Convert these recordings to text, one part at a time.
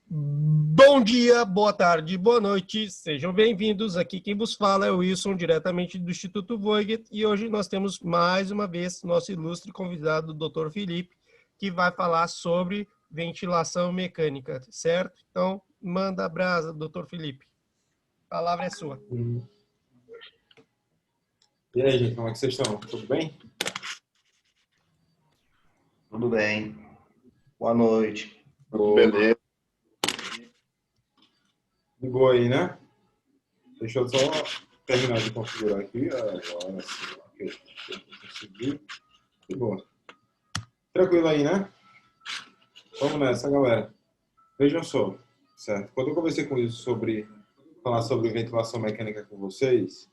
Bom dia, boa tarde, boa noite, sejam bem-vindos. Aqui quem vos fala é o Wilson, diretamente do Instituto Voigt, e hoje nós temos mais uma vez nosso ilustre convidado, o Dr. Felipe, que vai falar sobre ventilação mecânica, certo? Então, manda a brasa, Dr. Felipe. A palavra é sua. E aí, gente, como é que vocês estão? Tudo bem? Tudo bem. Boa noite. Beleza. De boa aí, né? Deixa eu só terminar de configurar aqui. Agora sim, ok. Eu consegui. De boa. Tranquilo aí, né? Vamos nessa, galera. Vejam só, certo? Quando eu conversei com isso falar sobre ventilação mecânica com vocês,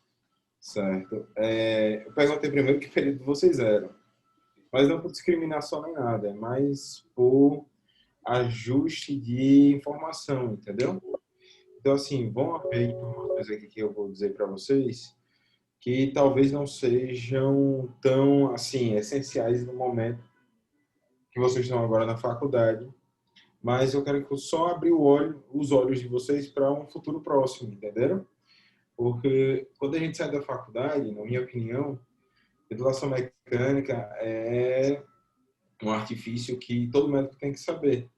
certo? Eu perguntei primeiro que período vocês eram. Mas não por discriminação nem nada, é mais por ajuste de informação, entendeu? Então, assim, vão haver informações aqui que eu vou dizer para vocês que talvez não sejam tão, assim, essenciais no momento que vocês estão agora na faculdade, mas eu quero que eu só abra os olhos de vocês para um futuro próximo, entenderam? Porque quando a gente sai da faculdade, na minha opinião, ventilação mecânica é um artifício que todo médico tem que saber,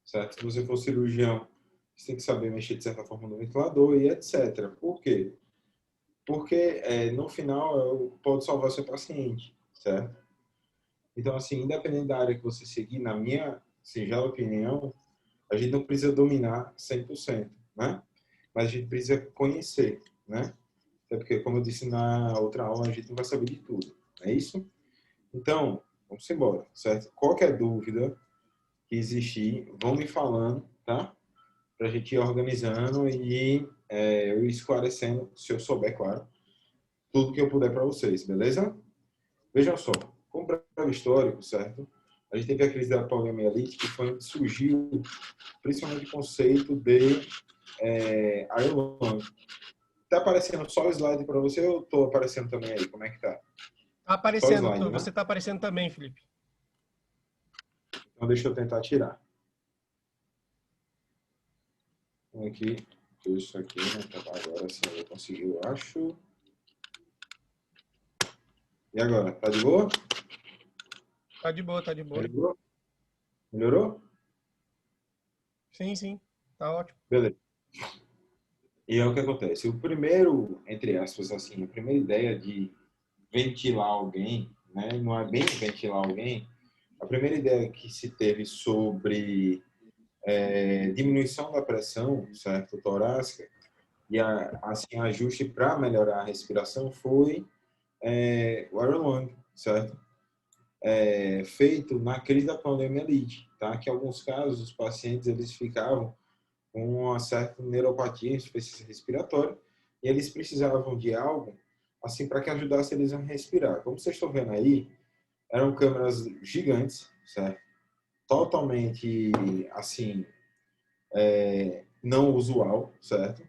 certo? Se você for cirurgião, você tem que saber mexer de certa forma no ventilador e etc. Por quê? Porque no final pode salvar seu paciente, certo? Então, assim, independente da área que você seguir, na minha singela opinião, a gente não precisa dominar 100%, né? Mas a gente precisa conhecer, né? Até porque, como eu disse na outra aula, a gente não vai saber de tudo, é isso? Então, vamos embora, certo? Qualquer dúvida que existir, vão me falando, tá? Para a gente ir organizando e eu esclarecendo, se eu souber, claro, tudo que eu puder para vocês, beleza? Vejam só, como breve histórico, certo? A gente teve a crise da poliomielite, que foi onde surgiu principalmente o conceito de Iron Lung. Tá aparecendo só o slide para você ou tô aparecendo também aí? Como é que tá? Tá Só o aparecendo, slide, né? você tá aparecendo também, Felipe. Então deixa eu tentar tirar. Aqui, isso aqui, né? Agora sim eu consegui, eu acho. E agora, tá de boa? Tá de boa, tá de boa. Melhorou? Melhorou? Sim, sim, tá ótimo. Beleza. E é o que acontece. O primeiro, entre aspas, assim, a primeira ideia de ventilar alguém, né? Não é bem ventilar alguém. A primeira ideia que se teve sobre diminuição da pressão, certo, torácica, e assim ajuste para melhorar a respiração foi o Aaron Lung, certo? Feito na crise da poliomielite, tá? Que em alguns casos os pacientes eles ficavam com uma certa neuropatia, insuficiência respiratória, e eles precisavam de algo assim para que ajudasse eles a respirar. Como vocês estão vendo aí, eram câmeras gigantes, certo? Totalmente assim não usual, certo?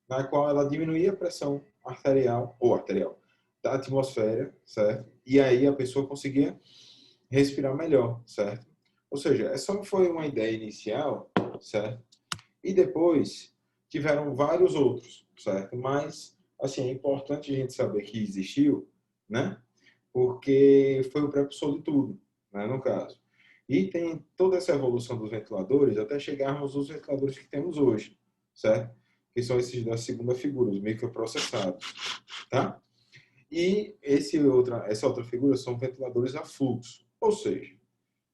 Na qual ela diminuía a pressão arterial da atmosfera, certo? E aí a pessoa conseguia respirar melhor, certo? Ou seja, essa foi uma ideia inicial, certo? E depois tiveram vários outros, certo? Mas, assim, é importante a gente saber que existiu, né? Porque foi o precursor de tudo, né? No caso. E tem toda essa evolução dos ventiladores até chegarmos aos ventiladores que temos hoje, certo? Que são esses da segunda figura, os microprocessados, tá? E essa outra figura são ventiladores a fluxo, ou seja,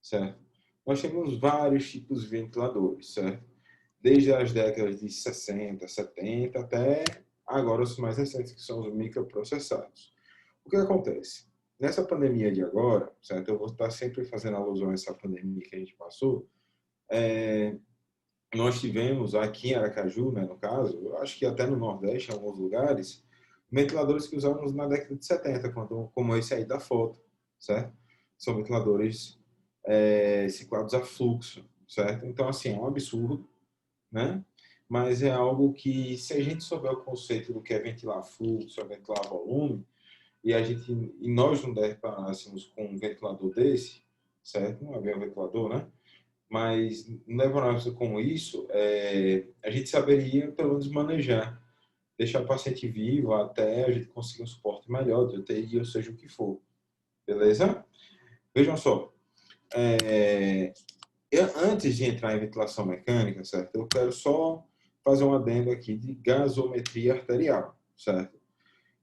certo? Nós temos vários tipos de ventiladores, certo? Desde as décadas de 60, 70 até agora os mais recentes, que são os microprocessados. O que acontece? Nessa pandemia de agora, certo? Eu vou estar sempre fazendo alusão a essa pandemia que a gente passou. Nós tivemos aqui em Aracaju, né, no caso, eu acho que até no Nordeste, em alguns lugares, ventiladores que usávamos na década de 70, como esse aí da foto, certo? São ventiladores ciclados a fluxo, certo? Então, assim, é um absurdo, né? Mas é algo que, se a gente souber o conceito do que é ventilar fluxo, é ventilar volume, e nós não deparássemos com um ventilador desse, certo? Um avião ventilador, né? mas levando com isso, a gente saberia pelo menos manejar, deixar o paciente vivo até a gente conseguir um suporte melhor de UTI, ou seja o que for. Beleza? Vejam só, antes de entrar em ventilação mecânica, certo? Eu quero só fazer um adendo aqui de gasometria arterial, certo?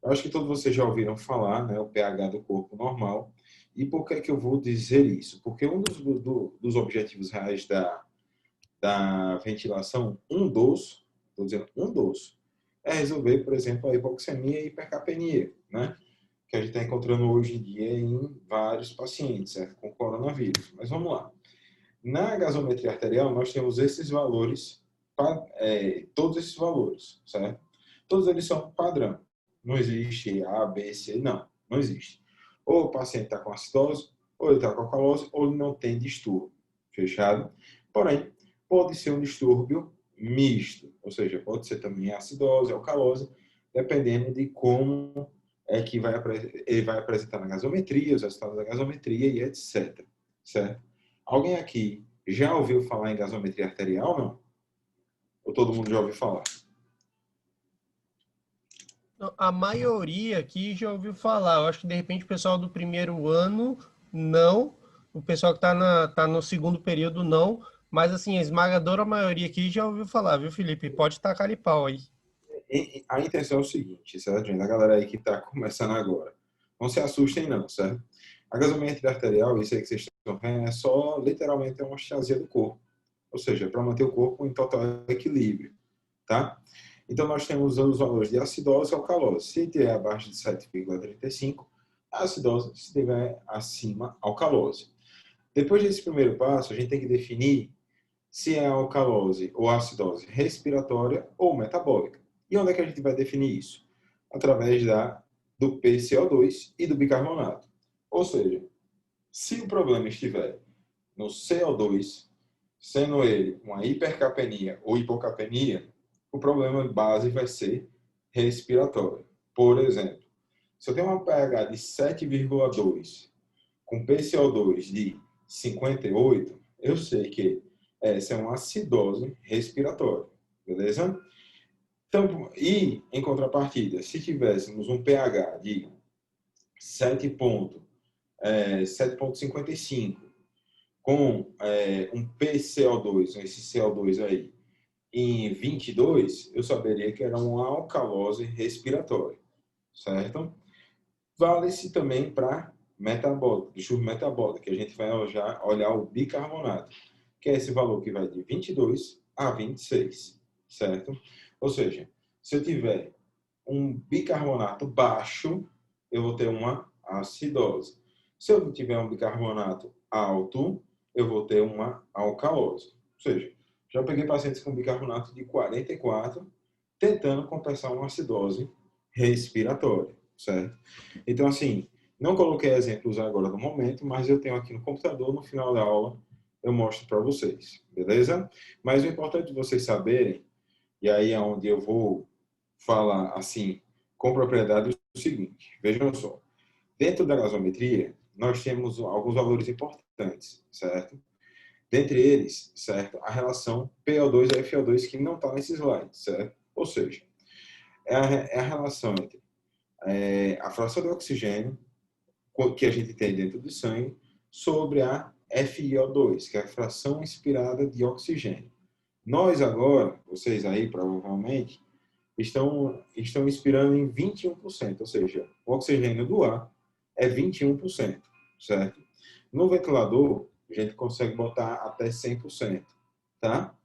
Eu acho que todos vocês já ouviram falar, né, o pH do corpo normal. E por que é que eu vou dizer isso? Porque um dos objetivos reais da ventilação, estou dizendo um dos, é resolver, por exemplo, a hipoxemia e hipercapnia, né? Que a gente está encontrando hoje em dia em vários pacientes, certo? Com coronavírus. Mas vamos lá. Na gasometria arterial, nós temos esses valores, todos esses valores, certo? Todos eles são padrão. Não existe A, B, C, não existe. Ou o paciente está com acidose, ou ele está com alcalose, ou ele não tem distúrbio. Fechado? Porém, pode ser um distúrbio misto, ou seja, pode ser também acidose, alcalose, dependendo de como que ele vai apresentar na gasometria, os resultados da gasometria e etc. Certo? Alguém aqui já ouviu falar em gasometria arterial, não? Ou todo mundo já ouviu falar? A maioria aqui já ouviu falar. Eu acho que de repente o pessoal do primeiro ano não, o pessoal que tá no segundo período não, mas assim, a esmagadora maioria aqui já ouviu falar, viu, Felipe? Pode tacar ali pau aí. A intenção é o seguinte, certo, gente? A galera aí que está começando agora. Não se assustem não, certo? A gasometria arterial, isso aí que vocês estão vendo, é só literalmente uma anestesia do corpo. Ou seja, para manter o corpo em total equilíbrio, tá? Então, nós temos os valores de acidose e alcalose. Se tiver abaixo de 7,35, a acidose. Se tiver acima, alcalose. Depois desse primeiro passo, a gente tem que definir se é a alcalose ou a acidose respiratória ou metabólica. E onde é que a gente vai definir isso? Através do PCO2 e do bicarbonato. Ou seja, se o problema estiver no CO2, sendo ele uma hipercapnia ou hipocapnia, o problema base vai ser respiratório. Por exemplo, se eu tenho uma pH de 7,2 com PCO2 de 58, eu sei que essa é uma acidose respiratória, beleza? Então, e, em contrapartida, se tivéssemos um pH de 7,55 com um PCO2, esse CO2 aí, em 22, eu saberia que era uma alcalose respiratória, certo? Vale-se também para metabólico, distúrbio metabólico, que a gente vai olhar o bicarbonato, que é esse valor que vai de 22 a 26, certo? Ou seja, se eu tiver um bicarbonato baixo, eu vou ter uma acidose. Se eu tiver um bicarbonato alto, eu vou ter uma alcalose. Ou seja, já peguei pacientes com bicarbonato de 44, tentando compensar uma acidose respiratória, certo? Então, assim, não coloquei exemplos agora no momento, mas eu tenho aqui no computador, no final da aula, eu mostro para vocês, beleza? Mas o importante de vocês saberem, e aí é onde eu vou falar, assim, com propriedade, o seguinte, vejam só. Dentro da gasometria, nós temos alguns valores importantes, certo? Dentre eles, certo, a relação PO2 a FO2, que não está nesse slide, certo? Ou seja, é a relação entre a fração de oxigênio que a gente tem dentro do sangue sobre a FiO2, que é a fração inspirada de oxigênio. Nós agora, vocês aí provavelmente, estão inspirando em 21%, ou seja, o oxigênio do ar é 21%, certo? No ventilador, a gente consegue botar até 100%, tá?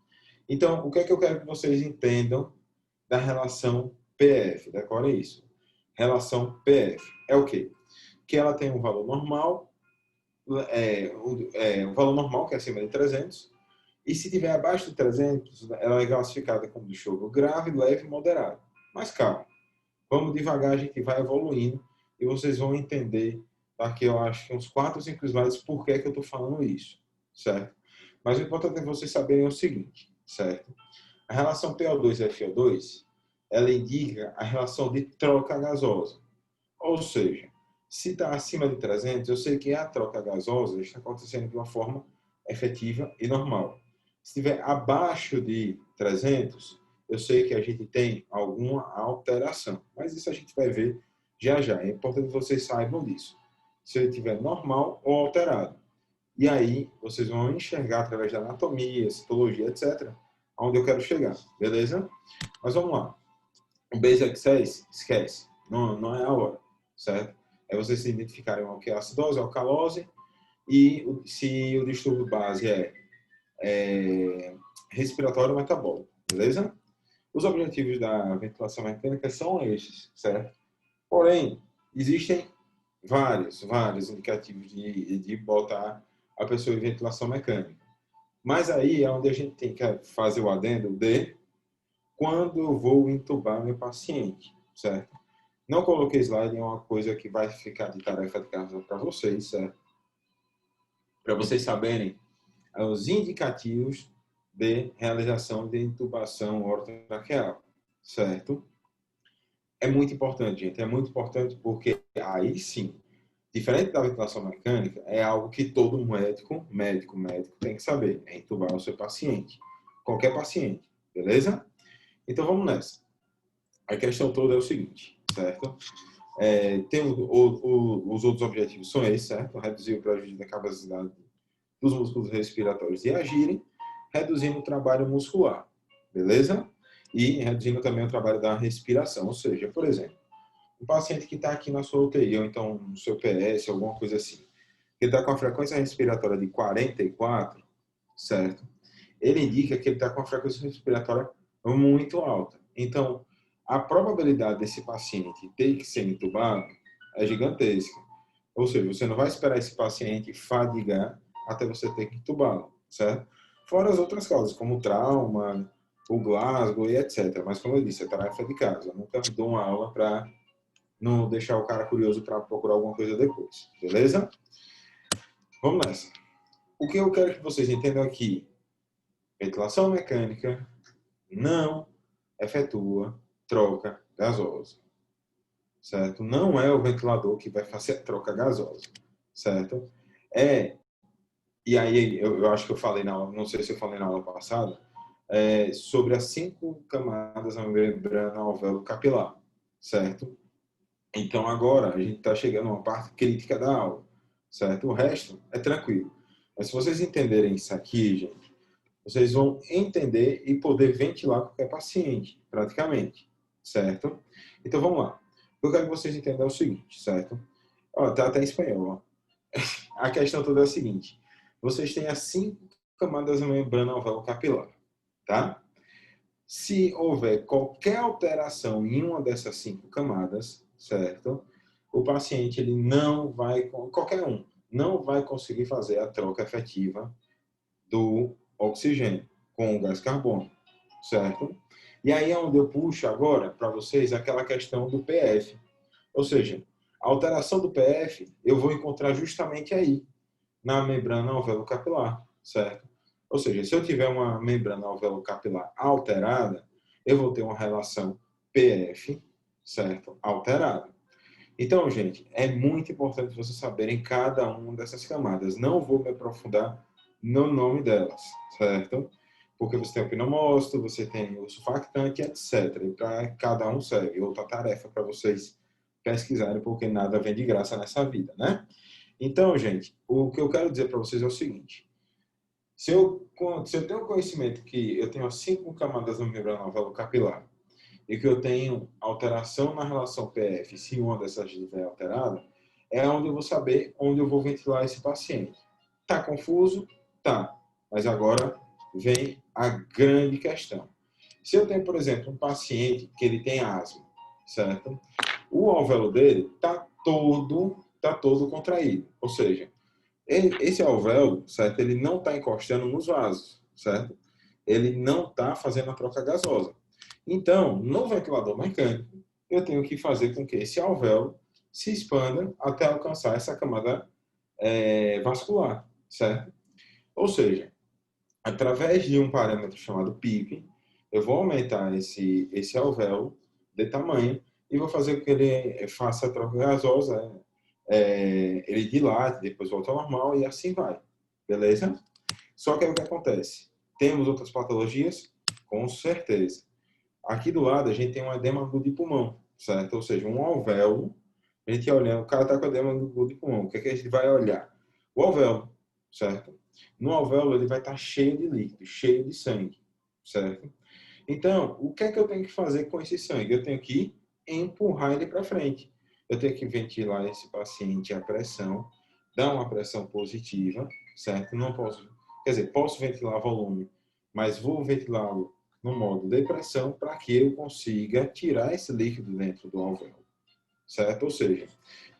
Então, o que é que eu quero que vocês entendam da relação PF? Decora isso. Relação PF é o quê? Que ela tem um valor normal, um valor normal, que é acima de 300, e se tiver abaixo de 300, ela é classificada como distúrbio grave, leve e moderado. Mas calma, vamos devagar, a gente vai evoluindo e vocês vão entender daqui, eu acho que uns 4 ou 5 slides, por que eu estou falando isso, certo? Mas o importante é vocês saberem o seguinte, certo? A relação PO2 e FO2, ela indica a relação de troca gasosa. Ou seja, se está acima de 300, eu sei que a troca gasosa está acontecendo de uma forma efetiva e normal. Se estiver abaixo de 300, eu sei que a gente tem alguma alteração, mas isso a gente vai ver já já. É importante que vocês saibam disso. Se ele estiver normal ou alterado. E aí, vocês vão enxergar através da anatomia, citologia, etc., onde eu quero chegar, beleza? Mas vamos lá. O Basic 6, esquece. Não é a hora, certo? É vocês se identificarem o que é acidose, alcalose, e se o distúrbio base é respiratório metabólico, beleza? Os objetivos da ventilação mecânica são estes, certo? Porém, existem vários indicativos de botar a pessoa em ventilação mecânica. Mas aí é onde a gente tem que fazer o adendo de quando eu vou entubar meu paciente, certo? Não coloquei slide, é uma coisa que vai ficar de tarefa de casa para vocês, certo? Para vocês saberem os indicativos de realização de intubação orotraqueal, certo? É muito importante, gente. É muito importante porque aí sim, diferente da ventilação mecânica, é algo que todo médico tem que saber. É intubar o seu paciente. Qualquer paciente, beleza? Então vamos nessa. A questão toda é o seguinte, certo? Tem os outros objetivos são esses, certo? Reduzir o prejuízo da capacidade dos músculos respiratórios de agirem, reduzindo o trabalho muscular, beleza? E reduzindo também o trabalho da respiração. Ou seja, por exemplo, um paciente que está aqui na sua UTI, ou então no seu PS, alguma coisa assim, que está com a frequência respiratória de 44, certo? Ele indica que ele está com a frequência respiratória muito alta. Então, a probabilidade desse paciente ter que ser entubado é gigantesca. Ou seja, você não vai esperar esse paciente fadigar até você ter que entubá-lo, certo? Fora as outras causas, como o trauma, o Glasgow e etc. Mas, como eu disse, é tarefa de casa. Eu nunca dou uma aula para não deixar o cara curioso para procurar alguma coisa depois, beleza? Vamos nessa. O que eu quero que vocês entendam aqui, ventilação mecânica não efetua troca gasosa, certo? Não é o ventilador que vai fazer a troca gasosa, certo? E aí eu acho que eu falei na aula, não sei se eu falei na aula passada, sobre as 5 camadas da membrana alvéolo capilar, certo? Então agora a gente está chegando a uma parte crítica da aula, certo? O resto é tranquilo. Mas se vocês entenderem isso aqui, gente, vocês vão entender e poder ventilar qualquer paciente, praticamente, certo? Então vamos lá. O que eu quero que vocês entendam é o seguinte, certo? Ó, tá até em espanhol, ó. A questão toda é a seguinte: vocês têm as 5 camadas da membrana alvéolo capilar, tá? Se houver qualquer alteração em uma dessas 5 camadas, certo? O paciente, ele não vai, qualquer um, não vai conseguir fazer a troca efetiva do oxigênio com o gás carbônico, certo? E aí é onde eu puxo agora para vocês aquela questão do PF. Ou seja, a alteração do PF eu vou encontrar justamente aí, na membrana alvéolo capilar, certo? Ou seja, se eu tiver uma membrana alvéolo capilar alterada, eu vou ter uma relação PF, certo? Alterada. Então, gente, é muito importante vocês saberem cada uma dessas camadas. Não vou me aprofundar no nome delas, certo? Porque você tem o pneumócito, você tem o surfactante, etc. E para cada um serve outra tarefa para vocês pesquisarem, porque nada vem de graça nessa vida, né? Então, gente, o que eu quero dizer para vocês é o seguinte: se eu tenho conhecimento que eu tenho as 5 camadas da membrana alvéolo capilar e que eu tenho alteração na relação PF, se uma dessas estiver alterada, é onde eu vou saber onde eu vou ventilar esse paciente. Tá confuso? Tá. Mas agora vem a grande questão. Se eu tenho, por exemplo, um paciente que ele tem asma, certo? O alvéolo dele tá todo contraído. Ou seja, esse alvéolo, certo? Ele não está encostando nos vasos, certo? Ele não está fazendo a troca gasosa. Então, no ventilador mecânico, eu tenho que fazer com que esse alvéolo se expanda até alcançar essa camada vascular, certo? Ou seja, através de um parâmetro chamado PIP, eu vou aumentar esse alvéolo de tamanho e vou fazer com que ele faça a troca gasosa, ele dilate, depois volta ao normal e assim vai. Beleza? Só que aí o que acontece? Temos outras patologias? Com certeza. Aqui do lado a gente tem um edema agudo de pulmão, certo? Ou seja, um alvéolo. A gente olhando, o cara está com edema agudo de pulmão. O que é que a gente vai olhar? O alvéolo, certo? No alvéolo ele vai estar cheio de líquido, cheio de sangue, certo? Então, o que é que eu tenho que fazer com esse sangue? Eu tenho que empurrar ele para frente. Eu tenho que ventilar esse paciente à pressão, dar uma pressão positiva, certo? Não posso, quer dizer, posso ventilar volume, mas vou ventilá-lo no modo de pressão para que eu consiga tirar esse líquido dentro do alvéolo, certo? Ou seja,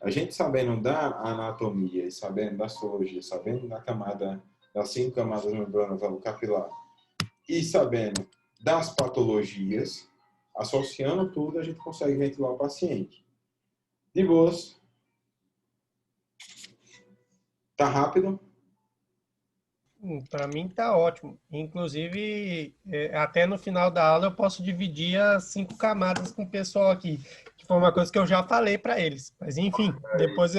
a gente sabendo da anatomia e sabendo da sorologia, sabendo da camada, das 5 camadas da membrana alveolo-capilar e sabendo das patologias, associando tudo, a gente consegue ventilar o paciente. De boas. Tá rápido? Para mim tá ótimo. Inclusive, até no final da aula eu posso dividir as 5 camadas com o pessoal aqui, que foi uma coisa que eu já falei para eles. Mas enfim, depois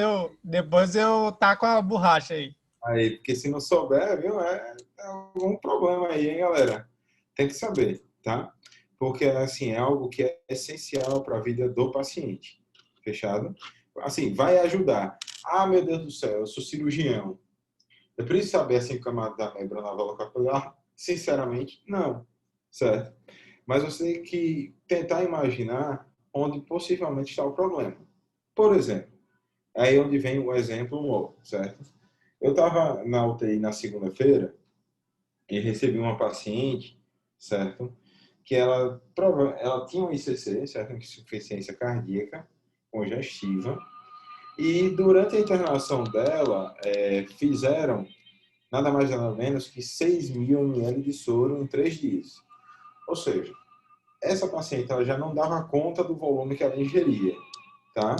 eu taco a borracha aí. Aí, porque se não souber, viu, é algum problema aí, hein, galera? Tem que saber, tá? Porque, assim, é algo que é essencial para a vida do paciente. Fechado? Assim, vai ajudar. Ah, meu Deus do céu, eu sou cirurgião. Eu preciso saber assim camadas da membrana alveolo-capilar? Sinceramente, não. Certo? Mas você tem que tentar imaginar onde possivelmente está o problema. Por exemplo, aí onde vem o exemplo novo, certo? Eu estava na UTI na segunda-feira e recebi uma paciente, certo? Que ela tinha um ICC, certo? Insuficiência cardíaca congestiva. E durante a internação dela, fizeram nada mais nada menos que 6.000 ml de soro em 3 dias. Ou seja, essa paciente ela já não dava conta do volume que ela ingeria, tá?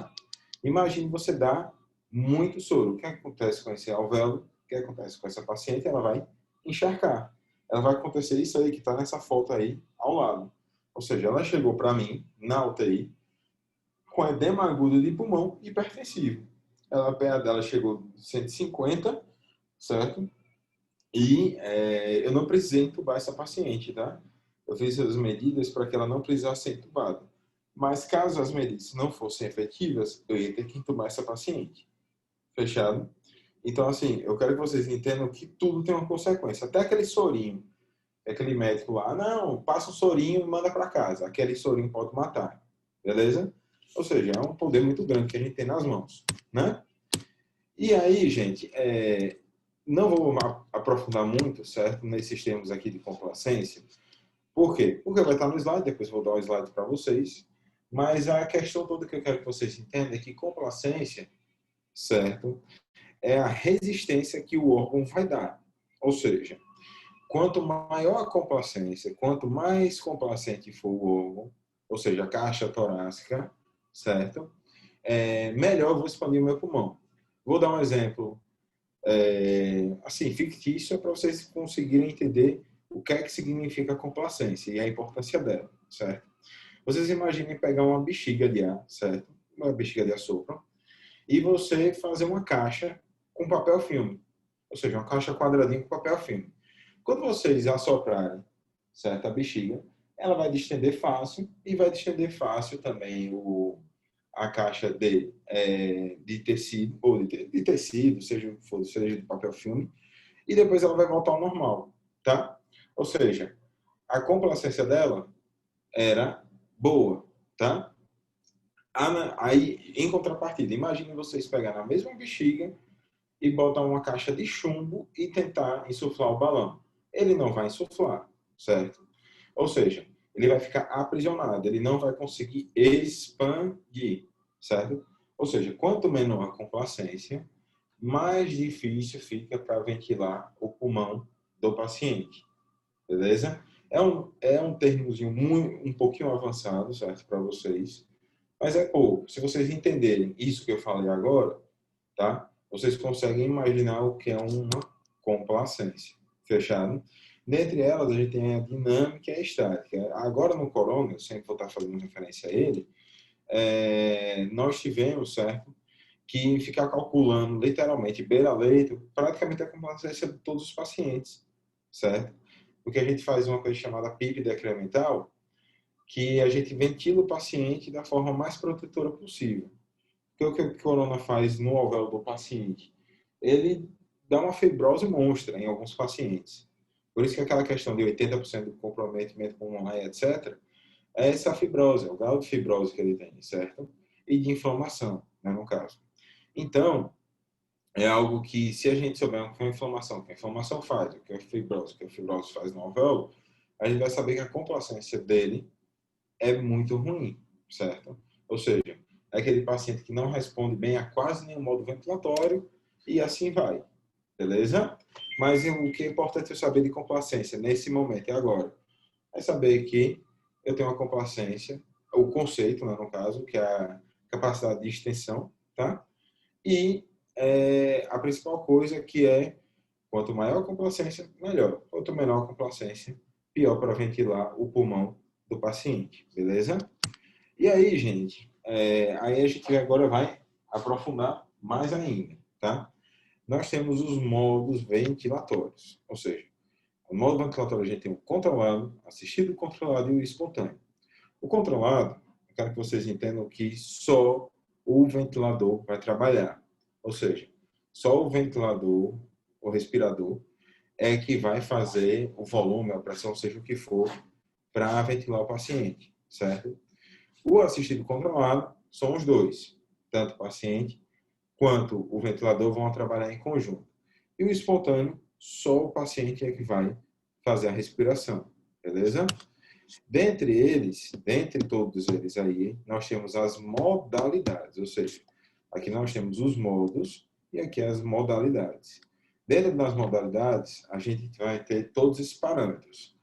Imagine você dar muito soro. O que acontece com esse alvéolo? O que acontece com essa paciente? Ela vai encharcar. Ela vai acontecer isso aí que está nessa foto aí ao lado. Ou seja, ela chegou para mim na UTI com edema agudo de pulmão hipertensivo. A PA dela chegou 150, certo? E eu não precisei entubar essa paciente, tá? Eu fiz as medidas para que ela não precisasse ser entubada. Mas caso as medidas não fossem efetivas, eu ia ter que entubar essa paciente. Fechado? Então, assim, eu quero que vocês entendam que tudo tem uma consequência. Até aquele sorinho, aquele médico lá, não, passa um sorinho e manda para casa. Aquele sorinho pode matar. Beleza? Ou seja, é um poder muito grande que a gente tem nas mãos, né? E aí, gente, não vou aprofundar muito, certo, nesses termos aqui de complacência. Por quê? Porque vai estar no slide, depois vou dar o slide para vocês. Mas a questão toda que eu quero que vocês entendam é que complacência, certo, é a resistência que o órgão vai dar. Ou seja, quanto maior a complacência, quanto mais complacente for o órgão, ou seja, a caixa torácica, certo, melhor eu vou expandir o meu pulmão. Vou dar um exemplo assim, fictício, para vocês conseguirem entender o que é que significa complacência e a importância dela, certo? Vocês imaginem pegar uma bexiga de ar, certo? Uma bexiga de assopro, e você fazer uma caixa com papel filme, ou seja, uma caixa quadradinha com papel filme. Quando vocês assoprarem, certo, a bexiga, ela vai distender fácil e vai distender fácil também a caixa de tecido, ou de tecido, seja o que for, seja de papel filme, e depois ela vai voltar ao normal, tá? Ou seja, a complacência dela era boa, tá? Aí, em contrapartida, imagine vocês pegar na mesma bexiga e botar uma caixa de chumbo e tentar insuflar o balão. Ele não vai insuflar, certo? Ou seja, ele vai ficar aprisionado, ele não vai conseguir expandir, certo? Ou seja, quanto menor a complacência, mais difícil fica para ventilar o pulmão do paciente, beleza? É um termozinho um pouquinho avançado, certo, para vocês, mas é pouco. Se vocês entenderem isso que eu falei agora, tá? Vocês conseguem imaginar o que é uma complacência. Fechado? Dentre elas, a gente tem a dinâmica e a estática. Agora, no corona, eu sempre vou estar fazendo referência a ele, nós tivemos, certo, que ficar calculando, literalmente, beira-leito, praticamente a complacência de todos os pacientes. certo? Porque a gente faz uma coisa chamada PIP decremental, que a gente ventila o paciente da forma mais protetora possível. Então, o que o corona faz no alvéolo do paciente? Ele dá uma fibrose monstra em alguns pacientes. Por isso que aquela questão de 80% do comprometimento pulmonar, etc., é essa fibrose, é o grau de fibrose que ele tem, certo? E de inflamação, né, no caso. Então, é algo que, se a gente souber o que o que a inflamação faz, o que o que a fibrose faz no alvéolo, a gente vai saber que a complacência dele é muito ruim, certo? Ou seja, é aquele paciente que não responde bem a quase nenhum modo ventilatório e assim vai, beleza? Mas o que é importante eu saber de complacência nesse momento e agora é saber que eu tenho uma complacência, o conceito, né, no caso, que é a capacidade de extensão, tá? E a principal coisa que é, quanto maior a complacência, melhor. Quanto menor a complacência, pior para ventilar o pulmão do paciente, beleza? E aí, gente, aí a gente agora vai aprofundar mais ainda, tá? Nós temos os modos ventilatórios, ou seja, o modo ventilatório a gente tem o controlado, assistido controlado e o espontâneo. O controlado, eu quero que vocês entendam que só o ventilador vai trabalhar, ou seja, só o ventilador, o respirador, é que vai fazer o volume, a pressão, seja o que for, para ventilar o paciente, certo? O assistido controlado são os dois, tanto o paciente quanto o ventilador vão trabalhar em conjunto. E o espontâneo, só o paciente é que vai fazer a respiração, beleza? Dentre todos eles aí, nós temos as modalidades, ou seja, aqui nós temos os modos e aqui as modalidades. Dentro das modalidades, a gente vai ter todos esses parâmetros.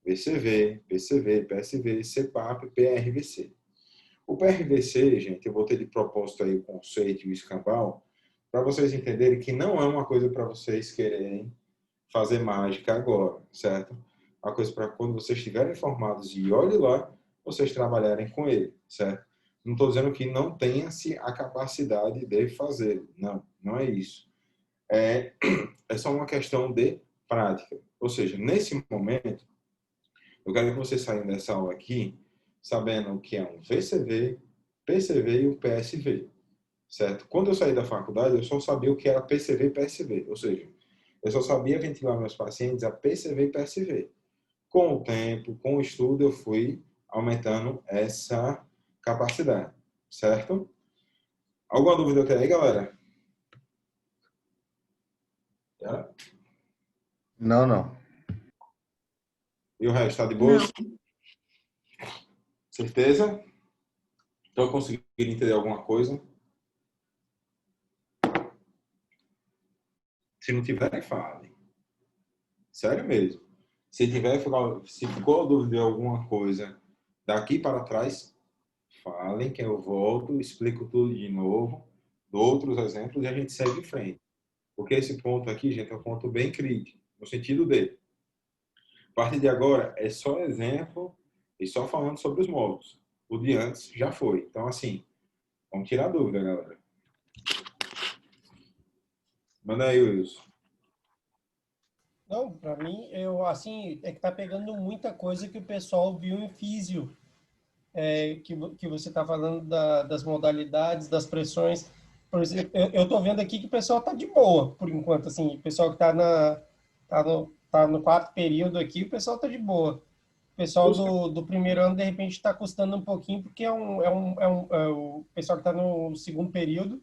VCV, PCV, PSV, CPAP, PRVC. O PRVC, gente, eu botei de propósito aí o conceito e o escambau, para vocês entenderem que não é uma coisa para vocês quererem fazer mágica agora, certo? Uma coisa para quando vocês estiverem informados e olhem lá, vocês trabalharem com ele, certo? Não estou dizendo que não tenha-se a capacidade de fazê-lo. Não, não é isso. É só uma questão de prática. Ou seja, nesse momento, eu quero que vocês saiam dessa aula aqui sabendo o que é um VCV, PCV e o PSV, certo? Quando eu saí da faculdade, eu só sabia o que era PCV e PSV, ou seja, eu só sabia ventilar meus pacientes a PCV e PSV. Com o tempo, com o estudo, eu fui aumentando essa capacidade, certo? Alguma dúvida até aí, galera? Já? Não, não. E o resto, está de boa? Não. Certeza? Estão conseguindo entender alguma coisa? Se não tiver, fale. Sério mesmo. Se ficou dúvida de alguma coisa daqui para trás, falem que eu volto, explico tudo de novo, dou outros exemplos e a gente segue em frente. Porque esse ponto aqui, gente, é um ponto bem crítico, no sentido de, a partir de agora, é só exemplo e só falando sobre os modos. O de antes já foi. Então, assim, vamos tirar a dúvida, galera. Manda aí, Wilson. Não, para mim, eu assim, é que tá pegando muita coisa que o pessoal viu em físio, que você tá falando das modalidades, das pressões. Por exemplo, eu tô vendo aqui que o pessoal tá de boa, por enquanto, assim, o pessoal que tá no quarto período aqui, o pessoal tá de boa. O pessoal do primeiro ano, de repente, está custando um pouquinho, porque o pessoal que está no segundo período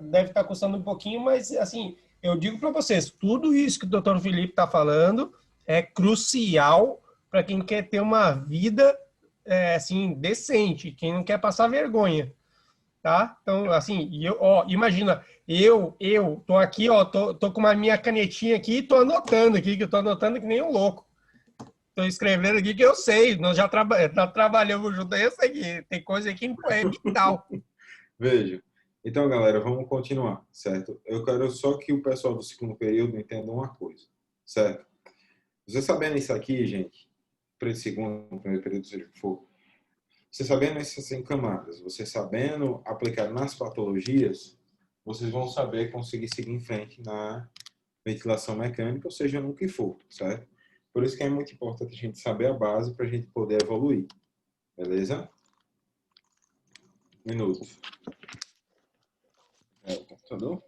deve estar custando um pouquinho, mas, assim, eu digo para vocês, tudo isso que o Dr. Felipe está falando é crucial para quem quer ter uma vida, assim, decente, quem não quer passar vergonha, tá? Então, assim, imagina, eu tô aqui, ó, tô com uma minha canetinha aqui e tô anotando aqui, que eu tô anotando que nem um louco. Estou escrevendo aqui que eu sei, nós já trabalhamos junto, eu sei que tem coisa aqui que não é vital. Veja. Então, galera, vamos continuar, certo? Eu quero só que o pessoal do segundo período entenda uma coisa, certo? Você sabendo isso aqui, gente, para esse segundo, primeiro período, seja o que for, você sabendo essas camadas, você sabendo aplicar nas patologias, vocês vão saber conseguir seguir em frente ventilação mecânica, ou seja, no que for, certo? Por isso que é muito importante a gente saber a base para a gente poder evoluir. Beleza? Minuto. O computador?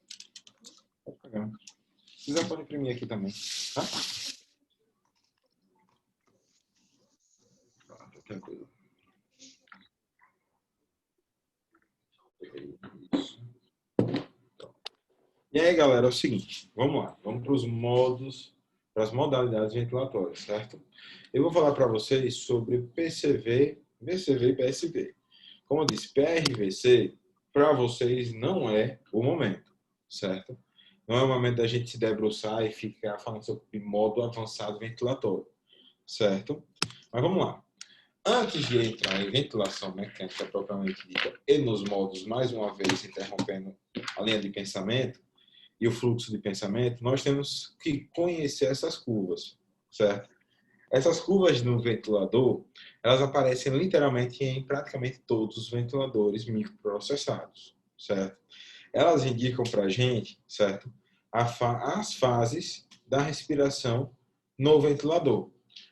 Pode pegar. Se quiser, pode imprimir aqui também, tá? Pronto, tranquilo. Isso. E aí, galera, é o seguinte, vamos lá, vamos para os modos, para as modalidades ventilatórias, certo? Eu vou falar para vocês sobre PCV, VCV e PSV. Como eu disse, PRVC, para vocês, não é o momento, certo? Não é o momento da gente se debruçar e ficar falando sobre modo avançado ventilatório, certo? Mas vamos lá. Antes de entrar em ventilação mecânica propriamente dita e nos modos, mais uma vez, interrompendo a linha de pensamento e o fluxo de pensamento, nós temos que conhecer essas curvas, certo? Essas curvas no ventilador, elas aparecem literalmente em praticamente todos os ventiladores microprocessados, certo? Elas indicam para a gente, certo? As fases da respiração no ventilador.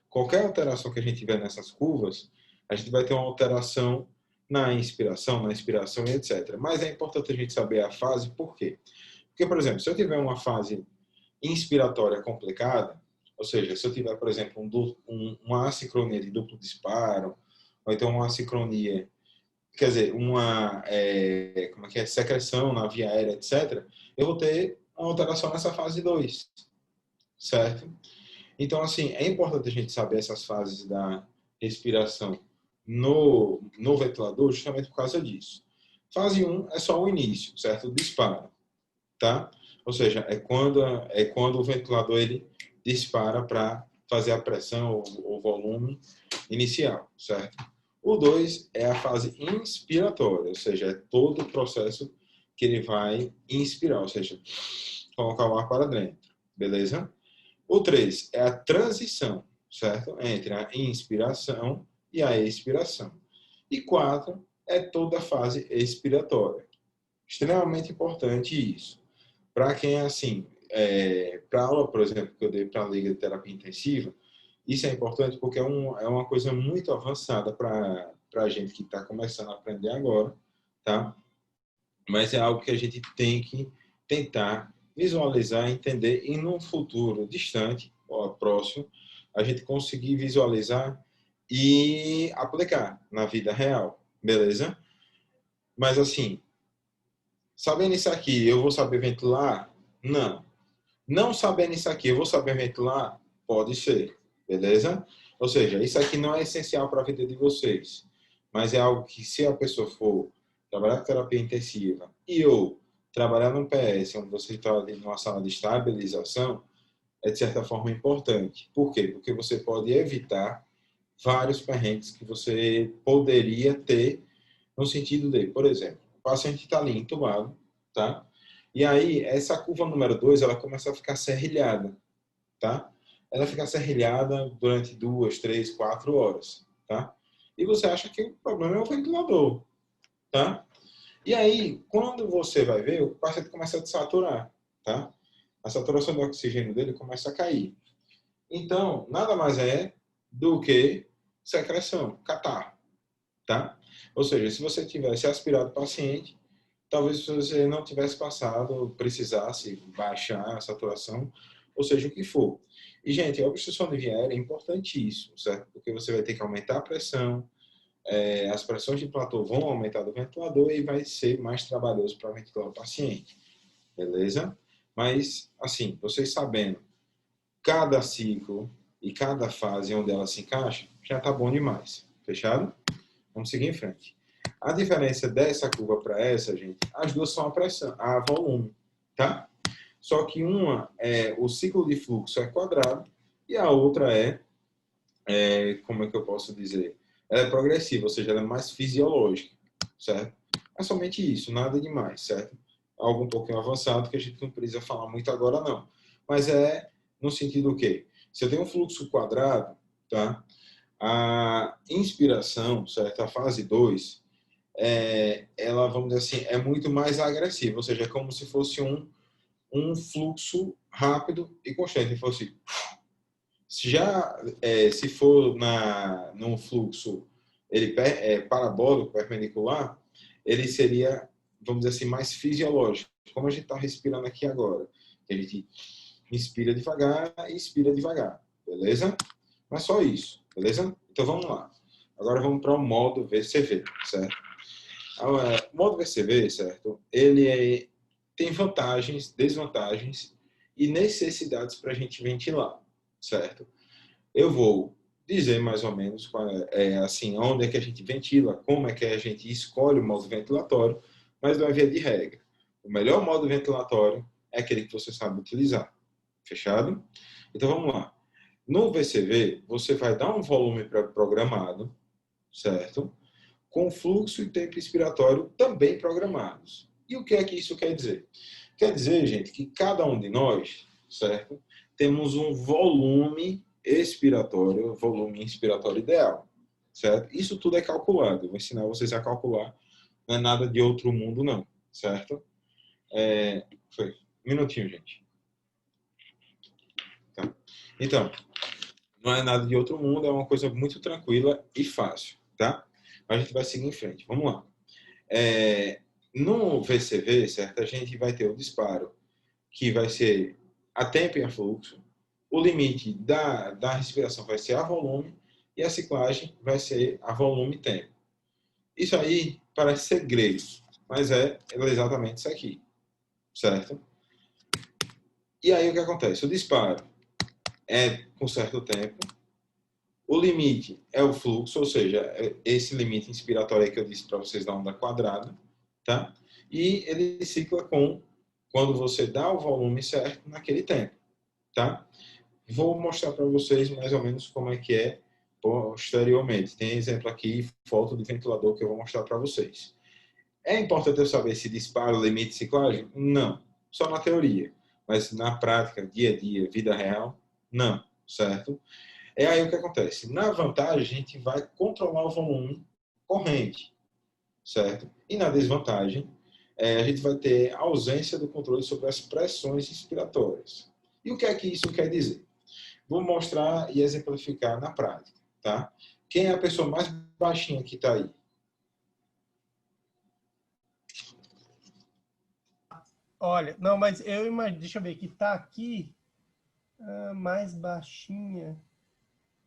Qualquer alteração que a gente tiver nessas curvas, a gente vai ter uma alteração na inspiração, na expiração e etc. Mas é importante a gente saber a fase, por quê? Porque, por exemplo, se eu tiver uma fase inspiratória complicada, ou seja, se eu tiver, por exemplo, uma assincronia de duplo disparo, ou então uma assincronia, quer dizer, secreção na via aérea, etc., eu vou ter uma alteração nessa fase 2, certo? Então, assim, é importante a gente saber essas fases da respiração no ventilador justamente por causa disso. Fase 1 é só o início, certo? O disparo, tá? Ou seja, é quando o ventilador ele dispara para fazer a pressão ou volume inicial, certo? O 2 é a fase inspiratória, ou seja, é todo o processo que ele vai inspirar, ou seja, colocar o ar para dentro, beleza? O 3 é a transição, certo? Entre a inspiração e a expiração. E 4 é toda a fase expiratória. Extremamente importante isso. Para quem é assim, para a aula, por exemplo, que eu dei para a Liga de Terapia Intensiva, isso é importante porque é uma coisa muito avançada para a gente que está começando a aprender agora, tá? Mas é algo que a gente tem que tentar visualizar, entender e num futuro distante ou próximo, a gente conseguir visualizar e aplicar na vida real, beleza? Mas assim, sabendo isso aqui, eu vou saber ventilar? Não. Não sabendo isso aqui, eu vou saber ventilar? Pode ser, beleza? Ou seja, isso aqui não é essencial para a vida de vocês, mas é algo que se a pessoa for trabalhar com terapia intensiva e ou trabalhar num PS, onde você está numa sala de estabilização, é de certa forma importante. Por quê? Porque você pode evitar vários perrengues que você poderia ter no sentido de, por exemplo, o paciente está ali entubado, tá? E aí, essa curva número 2, ela começa a ficar serrilhada, tá? Ela fica serrilhada durante 2, 3, 4 horas, tá? E você acha que o problema é o ventilador, tá? E aí, quando você vai ver, o paciente começa a desaturar, tá? A saturação do oxigênio dele começa a cair. Então, nada mais é do que secreção, catarro, tá? Ou seja, se você tivesse aspirado o paciente, talvez você não tivesse passado, precisasse baixar a saturação, ou seja, o que for. E, gente, a obstrução de via aérea é importantíssimo, certo? Porque você vai ter que aumentar a pressão, as pressões de platô vão aumentar do ventilador e vai ser mais trabalhoso para ventilar o paciente, beleza? Mas, assim, vocês sabendo cada ciclo e cada fase onde ela se encaixa, já está bom demais. Fechado? Vamos seguir em frente. A diferença dessa curva para essa, gente, as duas são a pressão, a volume, tá? Só que uma o ciclo de fluxo é quadrado e a outra como é que eu posso dizer? Ela é progressiva, ou seja, ela é mais fisiológica, certo? É somente isso, nada demais, certo? Algo um pouquinho avançado que a gente não precisa falar muito agora, não. Mas é no sentido que, se eu tenho um fluxo quadrado, tá? A inspiração, certo? A fase 2, ela, vamos dizer assim, é muito mais agressiva, ou seja, é como se fosse um fluxo rápido e constante. Se fosse, se for num fluxo parabólico, perpendicular, ele seria, vamos dizer assim, mais fisiológico. Como a gente está respirando aqui agora. A gente inspira devagar e expira devagar. Beleza? Mas só isso. Beleza? Então vamos lá. Agora vamos para o modo VCV, certo? O modo VCV, certo? Ele tem vantagens, desvantagens e necessidades para a gente ventilar, certo? Eu vou dizer mais ou menos assim, onde é que a gente ventila, como é que a gente escolhe o modo ventilatório, mas não é via de regra. O melhor modo ventilatório é aquele que você sabe utilizar. Fechado? Então vamos lá. No VCV, você vai dar um volume programado, certo? Com fluxo e tempo expiratório também programados. E o que é que isso quer dizer? Quer dizer, gente, que cada um de nós, certo? Temos um volume expiratório, volume inspiratório ideal, certo? Isso tudo é calculado. Eu vou ensinar vocês a calcular. Não é nada de outro mundo, não, certo? Foi. Um minutinho, gente. Tá. Então, não é nada de outro mundo, é uma coisa muito tranquila e fácil, tá? A gente vai seguir em frente. Vamos lá. No VCV, certo? A gente vai ter o disparo, que vai ser a tempo e a fluxo. O limite da respiração vai ser a volume e a ciclagem vai ser a volume e tempo. Isso aí parece segredo, mas é exatamente isso aqui, certo? E aí o que acontece? O disparo é com certo tempo. O limite é o fluxo, ou seja, esse limite inspiratório que eu disse para vocês da onda quadrada, tá? E ele cicla quando você dá o volume certo naquele tempo, tá? Vou mostrar para vocês mais ou menos como é que é posteriormente. Tem exemplo aqui, foto de ventilador que eu vou mostrar para vocês. É importante eu saber se disparo, limite e ciclagem? Não. Só na teoria. Mas na prática, dia a dia, vida real, não. Certo? É aí o que acontece. Na vantagem, a gente vai controlar o volume corrente, certo? E na desvantagem, a gente vai ter ausência do controle sobre as pressões inspiratórias. E o que é que isso quer dizer? Vou mostrar e exemplificar na prática, tá? Quem é a pessoa mais baixinha que está aí? Olha, não, mas eu imagino, deixa eu ver, que tá aqui mais baixinha.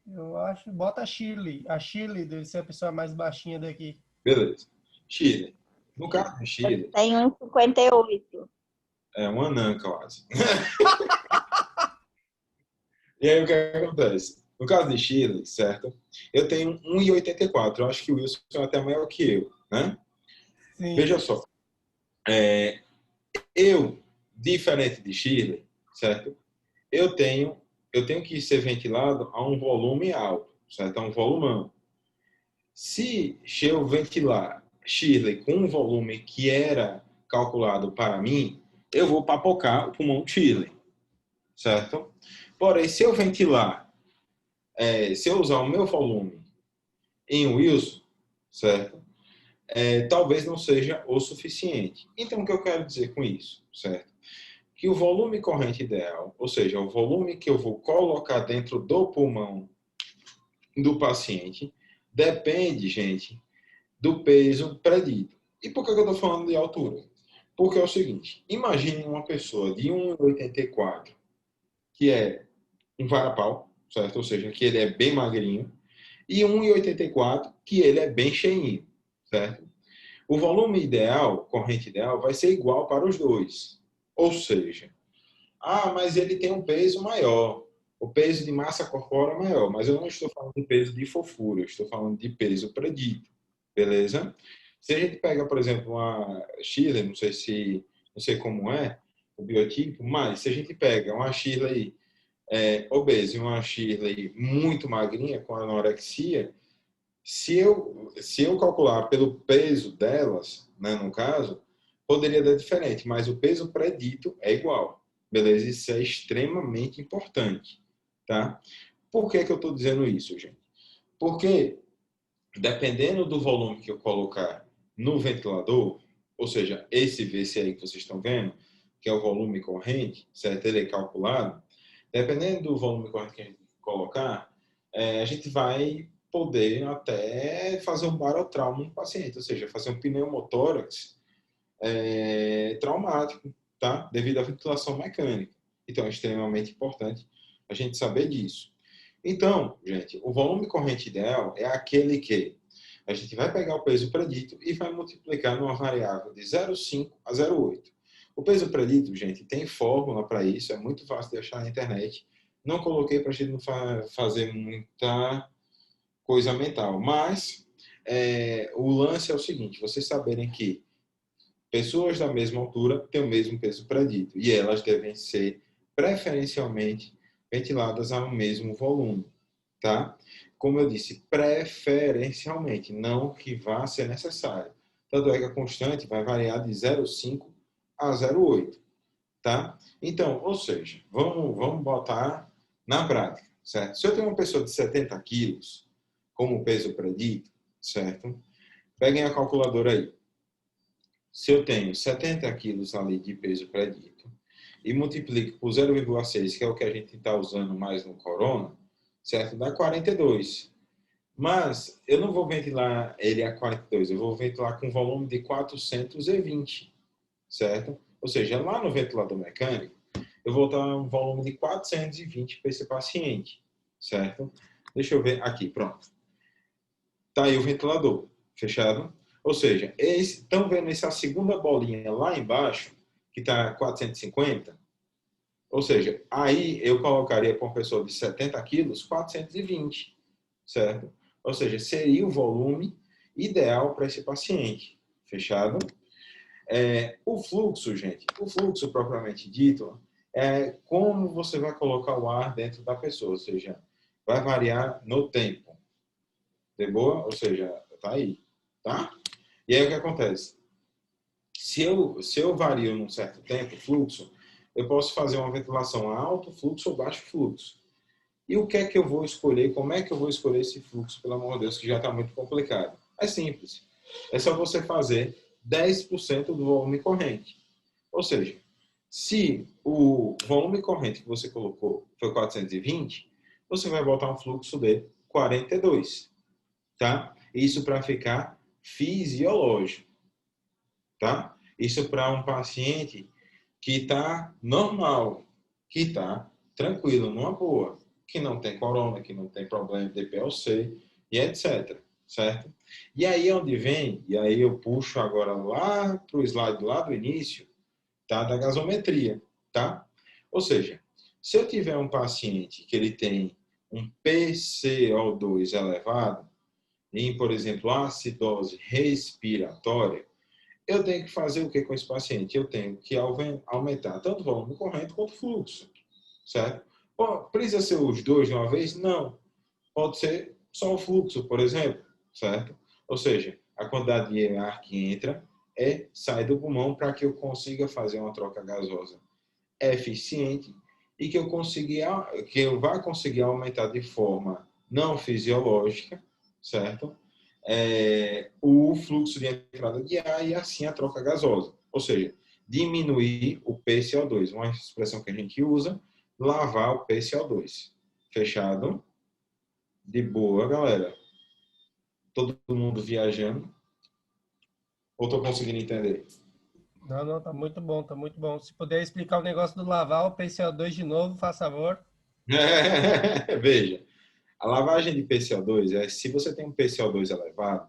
Eu acho, bota a Shirley. A Shirley deve ser a pessoa mais baixinha daqui. Beleza. Chile. No caso de Chile, Tem 1,58. é uma anã quase. E aí o que acontece? No caso de Chile, certo? Eu tenho 1,84. Eu acho que o Wilson é até maior que eu, né? Sim. Veja só. Eu, diferente de Chile, certo? Eu tenho que ser ventilado a um volume alto, certo? A um volumão. Se eu ventilar Shirley com um volume que era calculado para mim, eu vou papocar o pulmão Shirley, certo? Porém, se eu ventilar, se eu usar o meu volume em Wilson, certo? Talvez não seja o suficiente. Então, o que eu quero dizer com isso, certo? Que o volume corrente ideal, ou seja, o volume que eu vou colocar dentro do pulmão do paciente, depende, gente, do peso predito. E por que eu estou falando de altura? Porque é o seguinte, imagine uma pessoa de 1,84, que é um varapau, certo? Ou seja, que ele é bem magrinho, e 1,84, que ele é bem cheinho, certo? O volume ideal, corrente ideal, vai ser igual para os dois. Ou seja, mas ele tem um peso maior, o peso de massa corpórea é maior, mas eu não estou falando de peso de fofura, eu estou falando de peso predito, beleza? Se a gente pega, por exemplo, uma Shirley, não sei como é o biotipo, mas se a gente pega uma Shirley obesa e uma Shirley muito magrinha, com anorexia, se eu calcular pelo peso delas, né, no caso, poderia dar diferente, mas o peso predito é igual. Beleza? Isso é extremamente importante, tá? Por que eu estou dizendo isso, gente? Porque, dependendo do volume que eu colocar no ventilador, ou seja, esse VC aí que vocês estão vendo, que é o volume corrente, certo? Ele é calculado. Dependendo do volume corrente que a gente colocar, a gente vai poder até fazer um barotrauma no paciente, ou seja, fazer um pneumotórax traumático, tá? Devido à ventilação mecânica. Então, é extremamente importante a gente saber disso. Então, gente, o volume corrente ideal é aquele que a gente vai pegar o peso predito e vai multiplicar numa variável de 0,5 a 0,8. O peso predito, gente, tem fórmula para isso, é muito fácil de achar na internet. Não coloquei para a gente não fazer muita coisa mental, mas o lance é o seguinte, vocês saberem que pessoas da mesma altura têm o mesmo peso predito e elas devem ser preferencialmente ventiladas ao mesmo volume, tá? Como eu disse, preferencialmente, não que vá ser necessário. Tanto é que a constante vai variar de 0,5 a 0,8, tá? Então, ou seja, vamos botar na prática, certo? Se eu tenho uma pessoa de 70 quilos como peso predito, certo? Peguem a calculadora aí. Se eu tenho 70 quilos ali de peso predito e multiplico por 0,6, que é o que a gente está usando mais no corona, certo? Dá 42. Mas eu não vou ventilar ele a 42, eu vou ventilar com volume de 420, certo? Ou seja, lá no ventilador mecânico, eu vou dar um volume de 420 para esse paciente, certo? Deixa eu ver aqui, pronto. Tá aí o ventilador, fechado? Ou seja, estão vendo essa segunda bolinha lá embaixo, que está 450? Ou seja, aí eu colocaria para uma pessoa de 70 quilos 420, certo? Ou seja, seria o volume ideal para esse paciente, fechado? O fluxo, gente, o fluxo propriamente dito, é como você vai colocar o ar dentro da pessoa, ou seja, vai variar no tempo. De boa? Ou seja, tá aí, tá? E aí o que acontece? Se eu vario num certo tempo o fluxo, eu posso fazer uma ventilação a alto fluxo ou baixo fluxo. E o que é que eu vou escolher? Como é que eu vou escolher esse fluxo, pelo amor de Deus, que já está muito complicado? É simples. É só você fazer 10% do volume corrente. Ou seja, se o volume corrente que você colocou foi 420, você vai botar um fluxo de 42, tá? Isso para ficar fisiológico, tá? Isso para um paciente que está normal, que está tranquilo, numa boa, que não tem corona, que não tem problema de PLC e etc, certo? E aí é onde vem, e aí eu puxo agora lá para o slide lá do início, tá? Da gasometria, tá? Ou seja, se eu tiver um paciente que ele tem um PCO2 elevado, em, por exemplo, acidose respiratória, eu tenho que fazer o que com esse paciente? Eu tenho que aumentar tanto o volume corrente quanto o fluxo, certo? Precisa ser os dois de uma vez? Não. Pode ser só o fluxo, por exemplo, certo? Ou seja, a quantidade de ar que entra sai do pulmão para que eu consiga fazer uma troca gasosa eficiente e que eu vá conseguir aumentar de forma não fisiológica, certo? O fluxo de entrada de ar e assim a troca gasosa. Ou seja, diminuir o PCO2, uma expressão que a gente usa, lavar o PCO2. Fechado? De boa, galera. Todo mundo viajando? Ou estou conseguindo entender? Não, tá muito bom, tá muito bom. Se puder explicar o negócio do lavar o PCO2 de novo, faz favor. Veja, a lavagem de PCO2 se você tem um PCO2 elevado,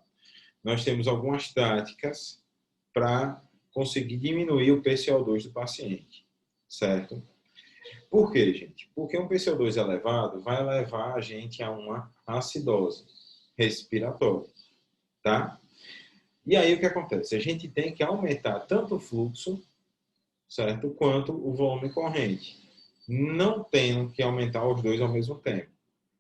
nós temos algumas táticas para conseguir diminuir o PCO2 do paciente, certo? Por quê, gente? Porque um PCO2 elevado vai levar a gente a uma acidose respiratória, tá? E aí o que acontece? A gente tem que aumentar tanto o fluxo, certo? Quanto o volume corrente. Não tendo que aumentar os dois ao mesmo tempo.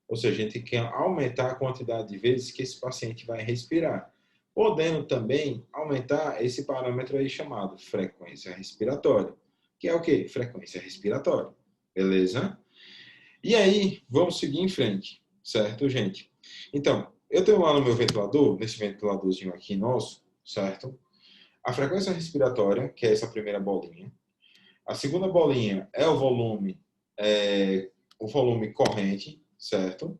Ou seja, a gente quer aumentar a quantidade de vezes que esse paciente vai respirar. Podendo também aumentar esse parâmetro aí chamado frequência respiratória. Que é o quê? Frequência respiratória. Beleza? E aí, vamos seguir em frente. Certo, gente? Então, eu tenho lá no meu ventilador, nesse ventiladorzinho aqui nosso, certo? A frequência respiratória, que é essa primeira bolinha. A segunda bolinha é o volume corrente, certo?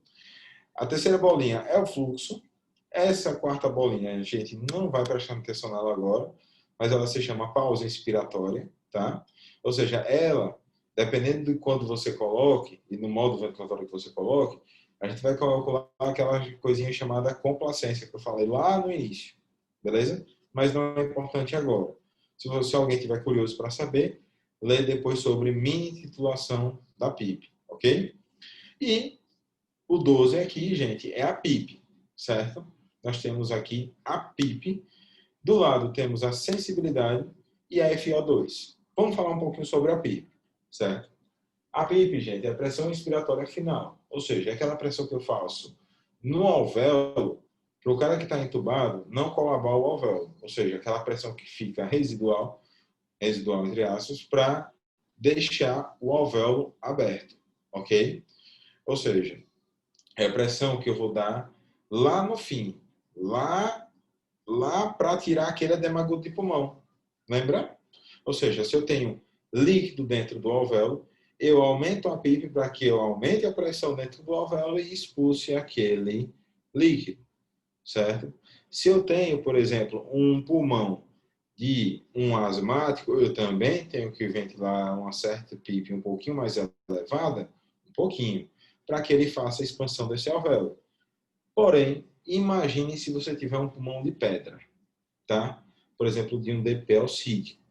A terceira bolinha é o fluxo. Essa quarta bolinha, a gente não vai prestar atenção nela agora, mas ela se chama pausa inspiratória, tá? Ou seja, ela, dependendo de quando você coloque, e no modo ventilatório que você coloque, a gente vai calcular aquela coisinha chamada complacência, que eu falei lá no início, beleza? Mas não é importante agora. Se alguém tiver curioso para saber, lê depois sobre mini titulação da PIP, ok? E o 12 aqui, gente, é a PIP, certo? Nós temos aqui a PIP. Do lado temos a sensibilidade e a FO2. Vamos falar um pouquinho sobre a PIP, certo? A PIP, gente, é a pressão inspiratória final. Ou seja, é aquela pressão que eu faço no alvéolo, para o cara que está entubado não colabar o alvéolo. Ou seja, aquela pressão que fica residual entre aspas, para deixar o alvéolo aberto, ok? Ou seja, é a pressão que eu vou dar lá no fim, lá para tirar aquele edema de pulmão. Lembra? Ou seja, se eu tenho líquido dentro do alvéolo, eu aumento a PIP para que eu aumente a pressão dentro do alvéolo e expulse aquele líquido, certo? Se eu tenho, por exemplo, um pulmão de um asmático, eu também tenho que ventilar uma certa PIP um pouquinho mais elevada, um pouquinho, para que ele faça a expansão desse alvéolo. Porém, imagine se você tiver um pulmão de pedra, tá? Por exemplo, de um DP alcídico.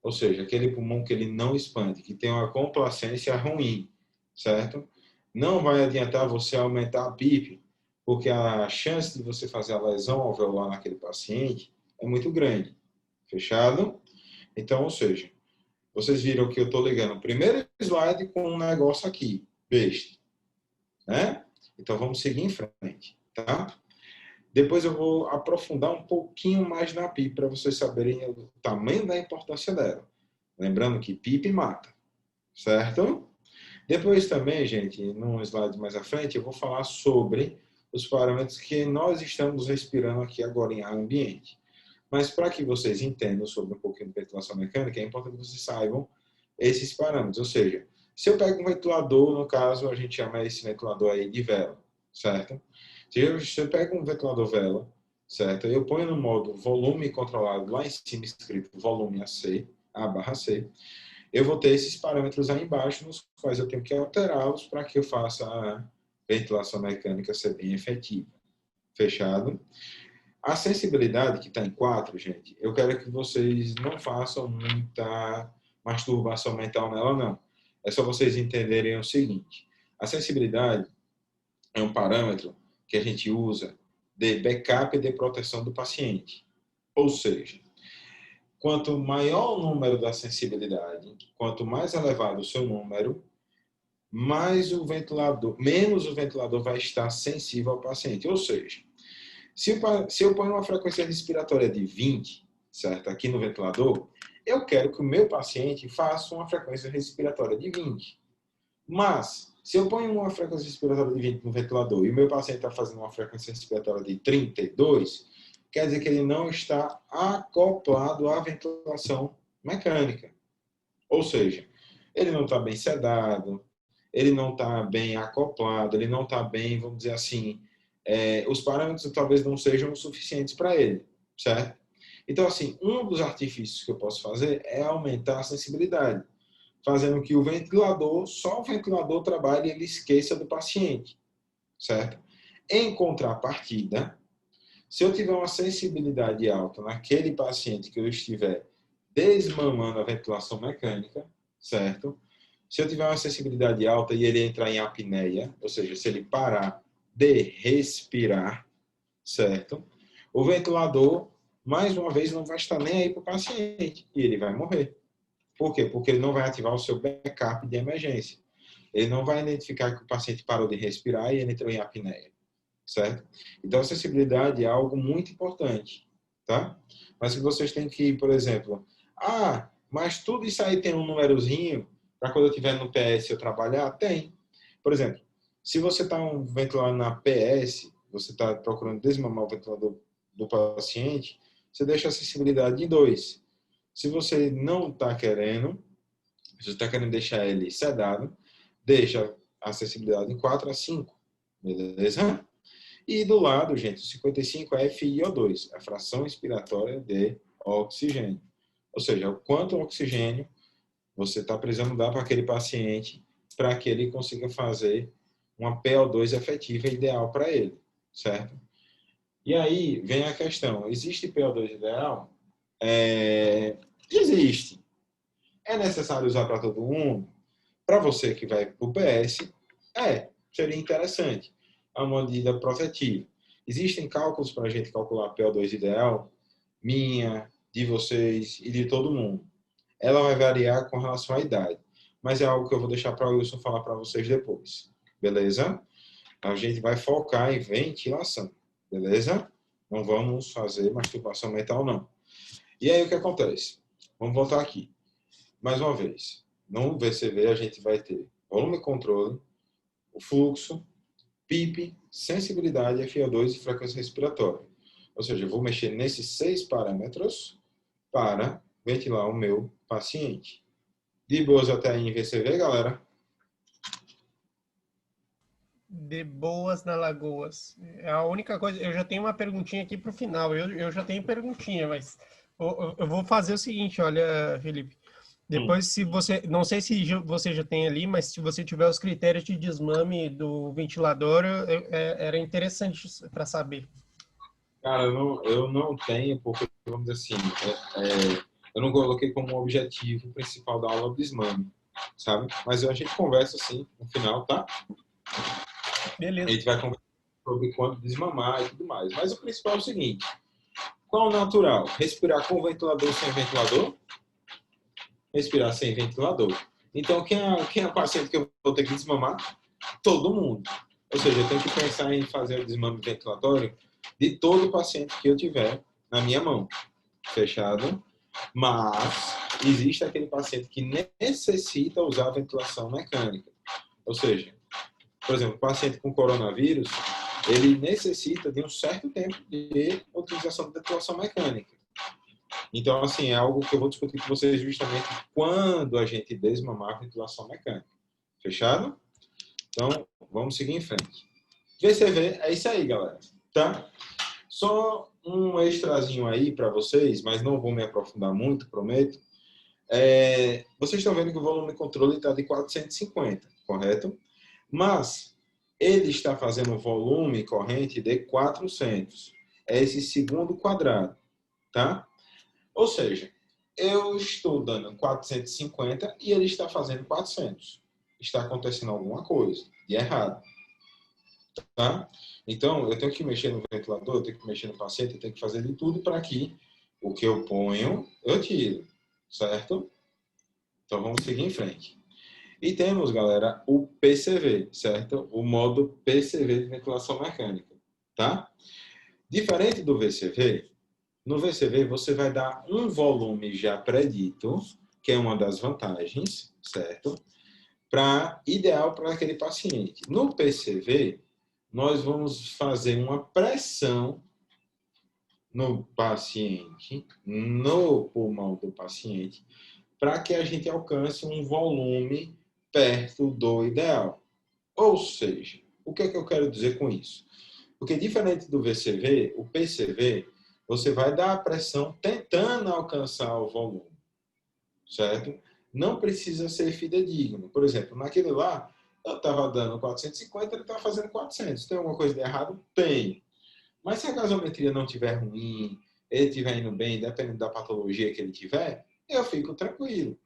Ou seja, aquele pulmão que ele não expande, que tem uma complacência ruim, certo? Não vai adiantar você aumentar a PIP, porque a chance de você fazer a lesão alveolar naquele paciente é muito grande. Fechado? Então, ou seja, vocês viram que eu estou ligando o primeiro slide com um negócio aqui, besta, né? Então, vamos seguir em frente, tá? Depois eu vou aprofundar um pouquinho mais na PIP para vocês saberem o tamanho da importância dela. Lembrando que PIP mata, certo? Depois também, gente, num slide mais à frente, eu vou falar sobre os parâmetros que nós estamos respirando aqui agora em ar ambiente. Mas para que vocês entendam sobre um pouquinho de ventilação mecânica, é importante que vocês saibam esses parâmetros. Ou seja, se eu pego um ventilador, no caso, a gente chama esse ventilador aí de vela, certo? Se eu pego um ventilador vela, certo? Eu ponho no modo volume controlado, lá em cima escrito volume AC, A/C, eu vou ter esses parâmetros aí embaixo, nos quais eu tenho que alterá-los para que eu faça a ventilação mecânica ser bem efetiva. Fechado? A sensibilidade, que está em 4, gente, eu quero que vocês não façam muita masturbação mental nela, não. É só vocês entenderem o seguinte. A sensibilidade é um parâmetro que a gente usa de backup e de proteção do paciente. Ou seja, quanto maior o número da sensibilidade, quanto mais elevado o seu número, menos o ventilador vai estar sensível ao paciente. Ou seja, se eu ponho uma frequência respiratória de 20, certo, aqui no ventilador, eu quero que o meu paciente faça uma frequência respiratória de 20. Mas, se eu ponho uma frequência respiratória de 20 no ventilador e o meu paciente está fazendo uma frequência respiratória de 32, quer dizer que ele não está acoplado à ventilação mecânica. Ou seja, ele não está bem sedado, ele não está bem acoplado, ele não está bem, vamos dizer assim, os parâmetros talvez não sejam suficientes para ele, certo? Então, assim, um dos artifícios que eu posso fazer é aumentar a sensibilidade, fazendo que só o ventilador trabalhe e ele esqueça do paciente, certo? Em contrapartida, se eu tiver uma sensibilidade alta naquele paciente que eu estiver desmamando a ventilação mecânica, certo? Se eu tiver uma sensibilidade alta e ele entrar em apneia, ou seja, se ele parar de respirar, certo? O ventilador, mais uma vez, não vai estar nem aí para o paciente e ele vai morrer. Por quê? Porque ele não vai ativar o seu backup de emergência. Ele não vai identificar que o paciente parou de respirar e ele entrou em apneia, certo? Então, a sensibilidade é algo muito importante, tá? Mas que vocês têm que, por exemplo, mas tudo isso aí tem um númerozinho para quando eu estiver no PS eu trabalhar? Tem. Por exemplo, se você está ventilando na PS, você está procurando desmamar o ventilador do paciente, você deixa a sensibilidade em 2. Se você não está querendo, Se você está querendo deixar ele sedado, deixa a acessibilidade em 4 a 5. Beleza? E do lado, gente, o 55 é FiO2, a fração expiratória de oxigênio. Ou seja, o quanto oxigênio você está precisando dar para aquele paciente para que ele consiga fazer uma PO2 efetiva ideal para ele, certo? E aí vem a questão, existe PO2 ideal? Existe. É necessário usar para todo mundo? Para você que vai para o PS, seria interessante. A medida protetiva. Existem cálculos para a gente calcular a PO2 ideal? Minha, de vocês e de todo mundo. Ela vai variar com relação à idade. Mas é algo que eu vou deixar para o Wilson falar para vocês depois. Beleza? A gente vai focar em ventilação. Beleza? Não vamos fazer masturbação mental, não. E aí o que acontece? Vamos voltar aqui. Mais uma vez. No VCV a gente vai ter volume e controle, o fluxo, PIP, sensibilidade, FiO2 e frequência respiratória. Ou seja, eu vou mexer nesses 6 parâmetros para ventilar o meu paciente. De boas até aí em VCV, galera? De boas na Lagoas. É a única coisa. Eu já tenho uma perguntinha aqui para o final. Eu já tenho perguntinha, mas eu vou fazer o seguinte, olha, Felipe. Depois, se você. Não sei se você já tem ali, mas se você tiver os critérios de desmame do ventilador, era interessante para saber. Cara, eu não tenho, porque, vamos dizer assim, eu não coloquei como objetivo principal da aula o desmame, sabe? Mas a gente conversa assim no final, tá? Beleza. A gente vai conversar sobre quando desmamar e tudo mais. Mas o principal é o seguinte: qual o natural? Respirar com ventilador sem ventilador? Respirar sem ventilador. Então, quem é o paciente que eu vou ter que desmamar? Todo mundo. Ou seja, eu tenho que pensar em fazer o desmame ventilatório de todo paciente que eu tiver na minha mão. Fechado? Mas existe aquele paciente que necessita usar a ventilação mecânica. Ou seja, por exemplo, o paciente com coronavírus, ele necessita de um certo tempo de utilização de ventilação mecânica. Então, assim, é algo que eu vou discutir com vocês justamente quando a gente desmamar a ventilação mecânica. Fechado? Então, vamos seguir em frente. VCV é isso aí, galera. Tá? Só um extrazinho aí para vocês, mas não vou me aprofundar muito, prometo. Vocês estão vendo que o volume de controle está de 450, correto? Mas ele está fazendo um volume corrente de 400. É esse segundo quadrado, tá? Ou seja, eu estou dando 450 e ele está fazendo 400. Está acontecendo alguma coisa de errado. Tá? Então, eu tenho que mexer no ventilador, eu tenho que mexer no paciente, eu tenho que fazer de tudo para que o que eu ponho, eu tiro. Certo? Então, vamos seguir em frente. E temos, galera, o PCV, certo? O modo PCV de ventilação mecânica. Tá? Diferente do VCV, no VCV você vai dar um volume já predito, que é uma das vantagens, certo? Ideal para aquele paciente. No PCV, nós vamos fazer uma pressão no paciente, no pulmão do paciente, para que a gente alcance um volume perto do ideal. Ou seja, o que é que eu quero dizer com isso? Porque diferente do VCV, o PCV, você vai dar a pressão tentando alcançar o volume, certo? Não precisa ser fidedigno. Por exemplo, naquele lá, eu estava dando 450, ele estava fazendo 400. Tem alguma coisa de errado? Tem. Mas se a gasometria não estiver ruim, ele estiver indo bem, dependendo da patologia que ele tiver, eu fico tranquilo.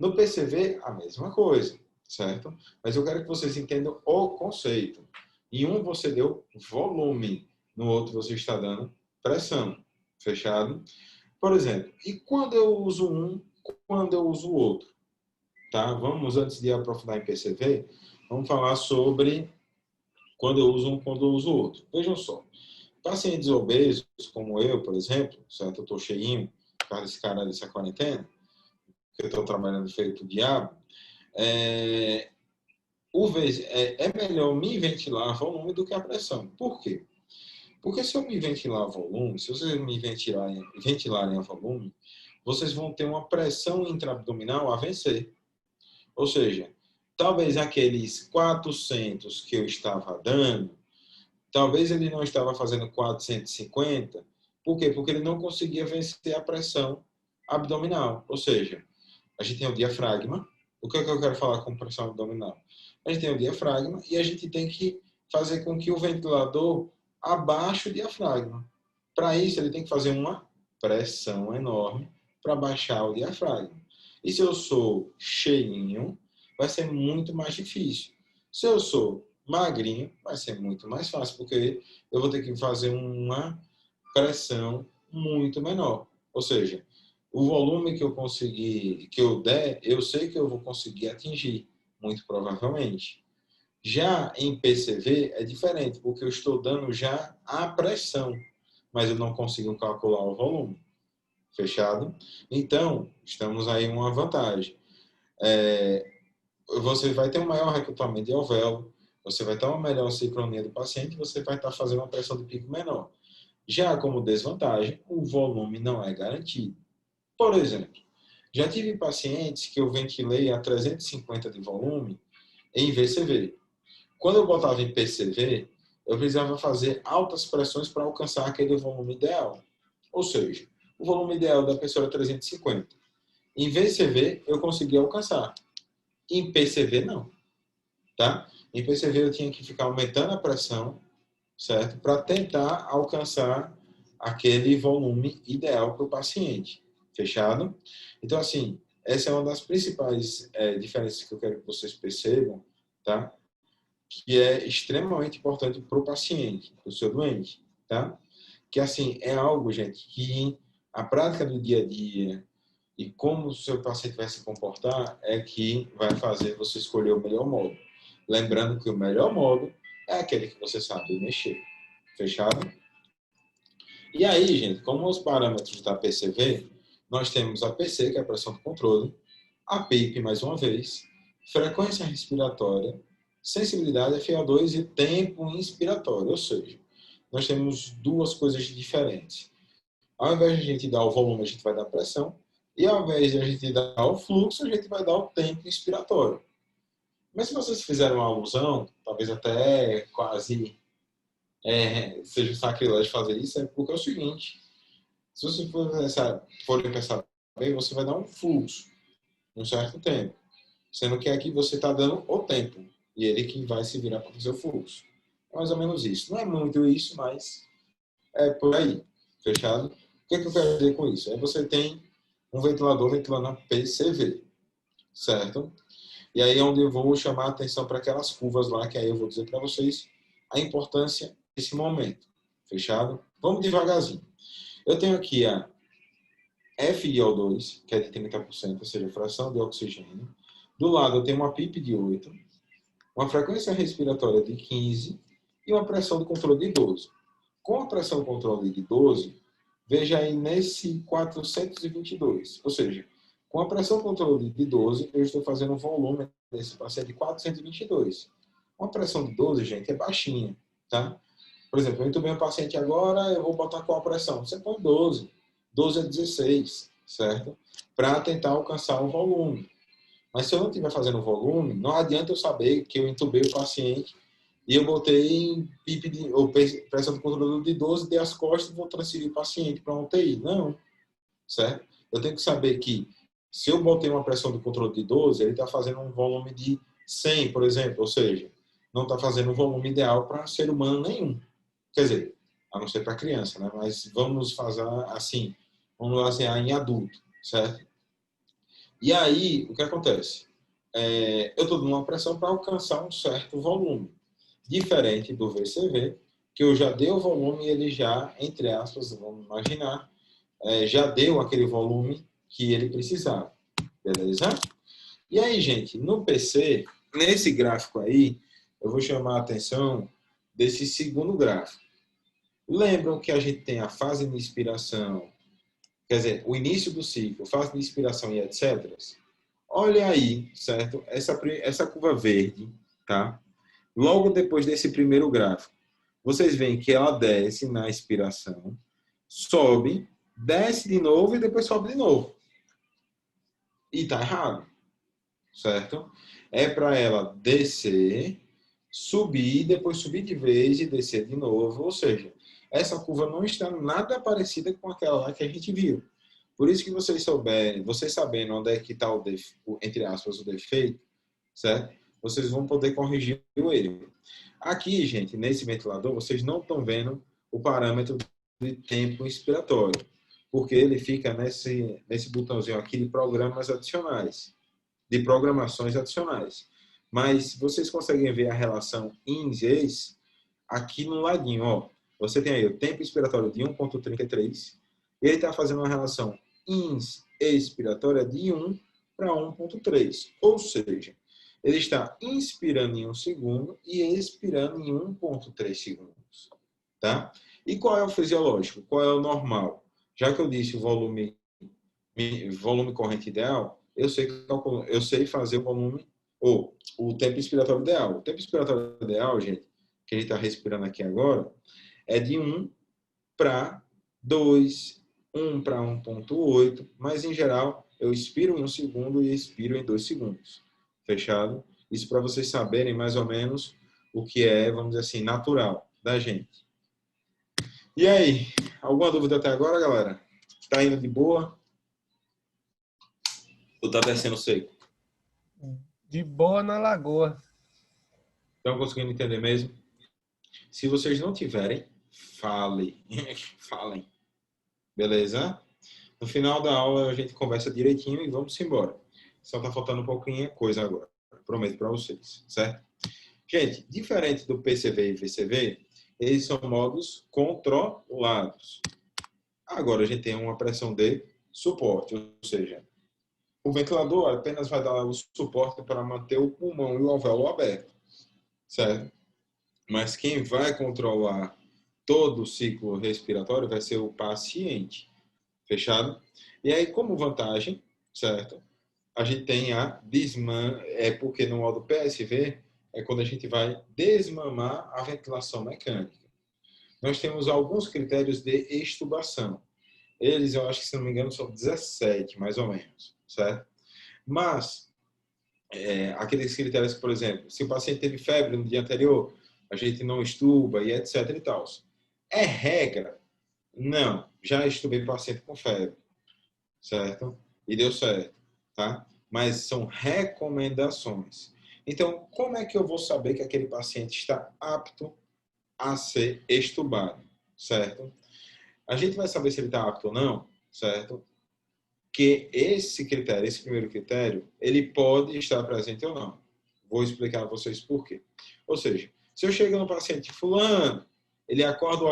No PCV, a mesma coisa, certo? Mas eu quero que vocês entendam o conceito. Em um você deu volume, no outro você está dando pressão. Fechado? Por exemplo, e quando eu uso um, quando eu uso o outro? Tá? Vamos, antes de aprofundar em PCV, vamos falar sobre quando eu uso um, quando eu uso o outro. Vejam só, pacientes obesos, como eu, por exemplo, certo? Eu estou cheinho, por causa desse cara dessa quarentena, que eu estou trabalhando feito diabo, é melhor me ventilar volume do que a pressão. Por quê? Porque se eu me ventilar volume, se vocês me ventilarem a volume, vocês vão ter uma pressão intraabdominal a vencer. Ou seja, talvez aqueles 400 que eu estava dando, talvez ele não estava fazendo 450. Por quê? Porque ele não conseguia vencer a pressão abdominal. Ou seja, a gente tem o diafragma. O que é que eu quero falar com pressão abdominal? A gente tem o diafragma e a gente tem que fazer com que o ventilador abaixe o diafragma. Para isso, ele tem que fazer uma pressão enorme para baixar o diafragma. E se eu sou cheinho, vai ser muito mais difícil. Se eu sou magrinho, vai ser muito mais fácil, porque eu vou ter que fazer uma pressão muito menor. Ou seja, o volume que eu conseguir, que eu der, eu sei que eu vou conseguir atingir, muito provavelmente. Já em PCV é diferente, porque eu estou dando já a pressão, mas eu não consigo calcular o volume. Fechado? Então, estamos aí em uma vantagem. Você vai ter um maior recrutamento de alvéolo, você vai ter uma melhor sincronia do paciente, você vai estar fazendo uma pressão de pico menor. Já como desvantagem, o volume não é garantido. Por exemplo, já tive pacientes que eu ventilei a 350 de volume em VCV. Quando eu botava em PCV, eu precisava fazer altas pressões para alcançar aquele volume ideal. Ou seja, o volume ideal da pessoa era 350. Em VCV, eu conseguia alcançar. Em PCV, não. Tá? Em PCV, eu tinha que ficar aumentando a pressão, certo? Para tentar alcançar aquele volume ideal para o paciente. Fechado? Então, assim, essa é uma das principais diferenças que eu quero que vocês percebam, tá? Que é extremamente importante para o paciente, para o seu doente, tá? Que, assim, é algo, gente, que a prática do dia a dia e como o seu paciente vai se comportar é que vai fazer você escolher o melhor modo. Lembrando que o melhor modo é aquele que você sabe mexer. Fechado? E aí, gente, como os parâmetros da PCV, nós temos a PC, que é a pressão do controle, a PIP, mais uma vez, frequência respiratória, sensibilidade FiO2 e tempo inspiratório. Ou seja, nós temos duas coisas diferentes. Ao invés de a gente dar o volume, a gente vai dar a pressão. E ao invés de a gente dar o fluxo, a gente vai dar o tempo inspiratório. Mas se vocês fizeram uma alusão, talvez até quase seja um sacrilégio fazer isso, é porque é o seguinte: se você forem pensar bem, você vai dar um fluxo, um certo tempo. Sendo que aqui você está dando o tempo. E ele que vai se virar para fazer o fluxo. É mais ou menos isso. Não é muito isso, mas é por aí. Fechado? O que é que eu quero dizer com isso? Aí você tem um ventilador ventilando a PCV. Certo? E aí é onde eu vou chamar a atenção para aquelas curvas lá, que aí eu vou dizer para vocês a importância desse momento. Fechado? Vamos devagarzinho. Eu tenho aqui a FiO2, que é de 30%, ou seja, fração de oxigênio. Do lado eu tenho uma PIP de 8, uma frequência respiratória de 15 e uma pressão de controle de 12. Com a pressão de controle de 12, veja aí nesse 422. Ou seja, com a pressão de controle de 12, eu estou fazendo um volume desse paciente de 422. Uma pressão de 12, gente, é baixinha, tá? Por exemplo, eu entubei um paciente agora, eu vou botar qual a pressão? Você põe 12. 12 a 16, certo? Para tentar alcançar o volume. Mas se eu não estiver fazendo volume, não adianta eu saber que eu entubei o paciente e eu botei PIP ou pressão de controle de 12, dei as costas e vou transferir o paciente para uma UTI. Não, certo? Eu tenho que saber que se eu botei uma pressão de controle de 12, ele está fazendo um volume de 100, por exemplo. Ou seja, não está fazendo um volume ideal para ser humano nenhum. Quer dizer, a não ser para criança, né? Mas vamos fazer assim, vamos basear em adulto, certo? E aí, o que acontece? Eu estou dando uma pressão para alcançar um certo volume. Diferente do VCV, que eu já dei o volume e ele já, entre aspas, vamos imaginar, já deu aquele volume que ele precisava. Beleza? E aí, gente, no PC, nesse gráfico aí, eu vou chamar a atenção desse segundo gráfico. Lembram que a gente tem a fase de inspiração, quer dizer, o início do ciclo, fase de inspiração e etc. Olha aí, certo? Essa curva verde, tá? Logo depois desse primeiro gráfico, vocês veem que ela desce na inspiração, sobe, desce de novo e depois sobe de novo. E tá errado. certo? É para ela descer, subir, depois subir de vez e descer de novo. Ou seja, essa curva não está nada parecida com aquela lá que a gente viu. Por isso que vocês souberem, vocês sabendo onde é que está entre aspas, o defeito, certo? Vocês vão poder corrigir o erro. Aqui, gente, nesse ventilador, vocês não estão vendo o parâmetro de tempo inspiratório, porque ele fica nesse botãozinho aqui de programas adicionais, de programações adicionais. Mas vocês conseguem ver a relação ins-ex aqui no ladinho, ó. Você tem aí o tempo inspiratório de 1,33 e ele está fazendo uma relação ins-expiratória de 1 para 1,3. Ou seja, ele está inspirando em 1 segundo e expirando em 1,3 segundos. Tá? E qual é o fisiológico? Qual é o normal? Já que eu disse o volume corrente ideal, eu sei fazer o volume, ou o tempo inspiratório ideal. O tempo inspiratório ideal, gente, que a gente está respirando aqui agora, é de 1 para 2, 1 para 1,8, mas em geral eu expiro em 1 segundo e expiro em 2 segundos. Fechado? Isso para vocês saberem mais ou menos o que é, vamos dizer assim, natural da gente. E aí, alguma dúvida até agora, galera? Tá indo de boa? Ou tá descendo seco? De boa na lagoa. Estão conseguindo entender mesmo? Se vocês não tiverem, falem. Falem. Beleza? No final da aula a gente conversa direitinho e vamos embora. Só tá faltando um pouquinho de coisa agora. Prometo para vocês, certo? Gente, diferente do PCV e VCV, eles são modos controlados. Agora a gente tem uma pressão de suporte, ou seja, o ventilador apenas vai dar o suporte para manter o pulmão e o alvéolo aberto, certo? Mas quem vai controlar todo o ciclo respiratório vai ser o paciente, fechado? E aí, como vantagem, certo? A gente tem porque no modo PSV é quando a gente vai desmamar a ventilação mecânica. Nós temos alguns critérios de extubação. Eles, eu acho que, se não me engano, são 17, mais ou menos, certo? Mas, aqueles critérios, por exemplo, se o paciente teve febre no dia anterior, a gente não estuba e etc e tal. É regra? Não. Já estubei paciente com febre, certo? E deu certo, tá? Mas são recomendações. Então, como é que eu vou saber que aquele paciente está apto a ser extubado, certo? A gente vai saber se ele está apto ou não, certo? Que esse critério, esse primeiro critério, ele pode estar presente ou não. Vou explicar a vocês por quê. Ou seja, se eu chego no paciente fulano, ele acorda,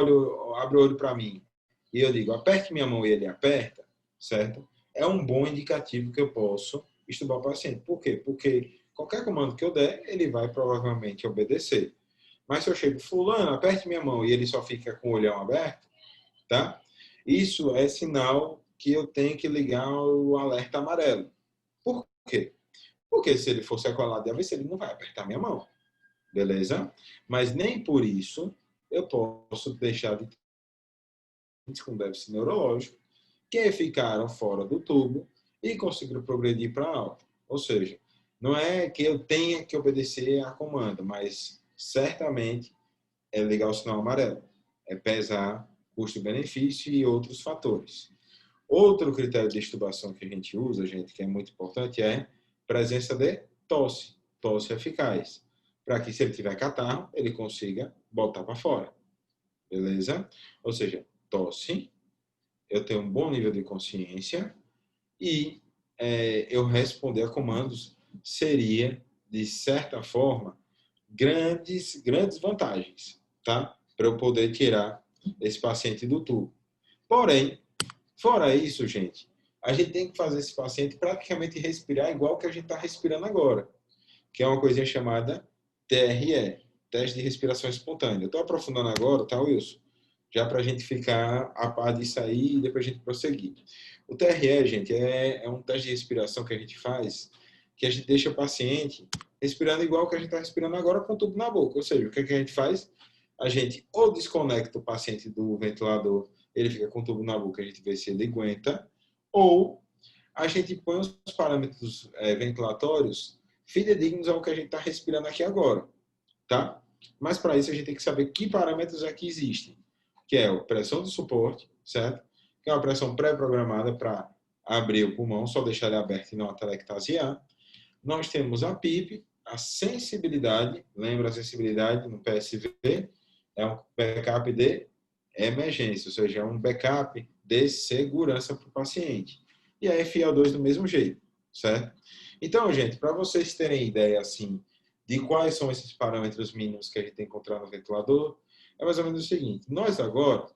abre o olho para mim, e eu digo, aperte minha mão e ele aperta, certo? É um bom indicativo que eu posso estubar o paciente. Por quê? Porque qualquer comando que eu der, ele vai provavelmente obedecer. Mas se eu chego, fulano, aperte minha mão, e ele só fica com o olhão aberto, tá? Isso é sinal que eu tenho que ligar o alerta amarelo. Por quê? Porque se ele for sequelado de AVC, ele não vai apertar minha mão. Beleza? Mas nem por isso eu posso deixar de ter com déficit neurológico que ficaram fora do tubo e conseguiram progredir para alta. Ou seja, não é que eu tenha que obedecer a comando, mas certamente é ligar o sinal amarelo. É pesar custo-benefício e outros fatores. Outro critério de extubação que a gente usa, gente, que é muito importante, é presença de tosse. Tosse eficaz. Para que, se ele tiver catarro, ele consiga botar para fora. Beleza? Ou seja, tosse, eu tenho um bom nível de consciência e eu responder a comandos seria, de certa forma, grandes vantagens, tá? Para eu poder tirar esse paciente do tubo. Porém, fora isso, gente, a gente tem que fazer esse paciente praticamente respirar igual que a gente está respirando agora, que é uma coisinha chamada TRE, Teste de Respiração Espontânea. Eu estou aprofundando agora, tá, Wilson? Já para a gente ficar a par disso aí e depois a gente prosseguir. O TRE, gente, é um teste de respiração que a gente faz, que a gente deixa o paciente respirando igual que a gente está respirando agora com o tubo na boca. Ou seja, o que a gente faz? A gente ou desconecta o paciente do ventilador, ele fica com o tubo na boca, a gente vê se ele aguenta, ou a gente põe os parâmetros ventilatórios fidedignos ao que a gente está respirando aqui agora, tá? Mas para isso a gente tem que saber que parâmetros aqui existem, que é a pressão de suporte, certo? Que é uma pressão pré-programada para abrir o pulmão, só deixar ele aberto e não atelectasiar. Nós temos a PIP, a sensibilidade, lembra a sensibilidade no PSV? É um backup de emergência, ou seja, é um backup de segurança para o paciente. E a FiO2 do mesmo jeito, certo? Então, gente, para vocês terem ideia, assim, de quais são esses parâmetros mínimos que a gente tem que encontrar no ventilador, é mais ou menos o seguinte. Nós agora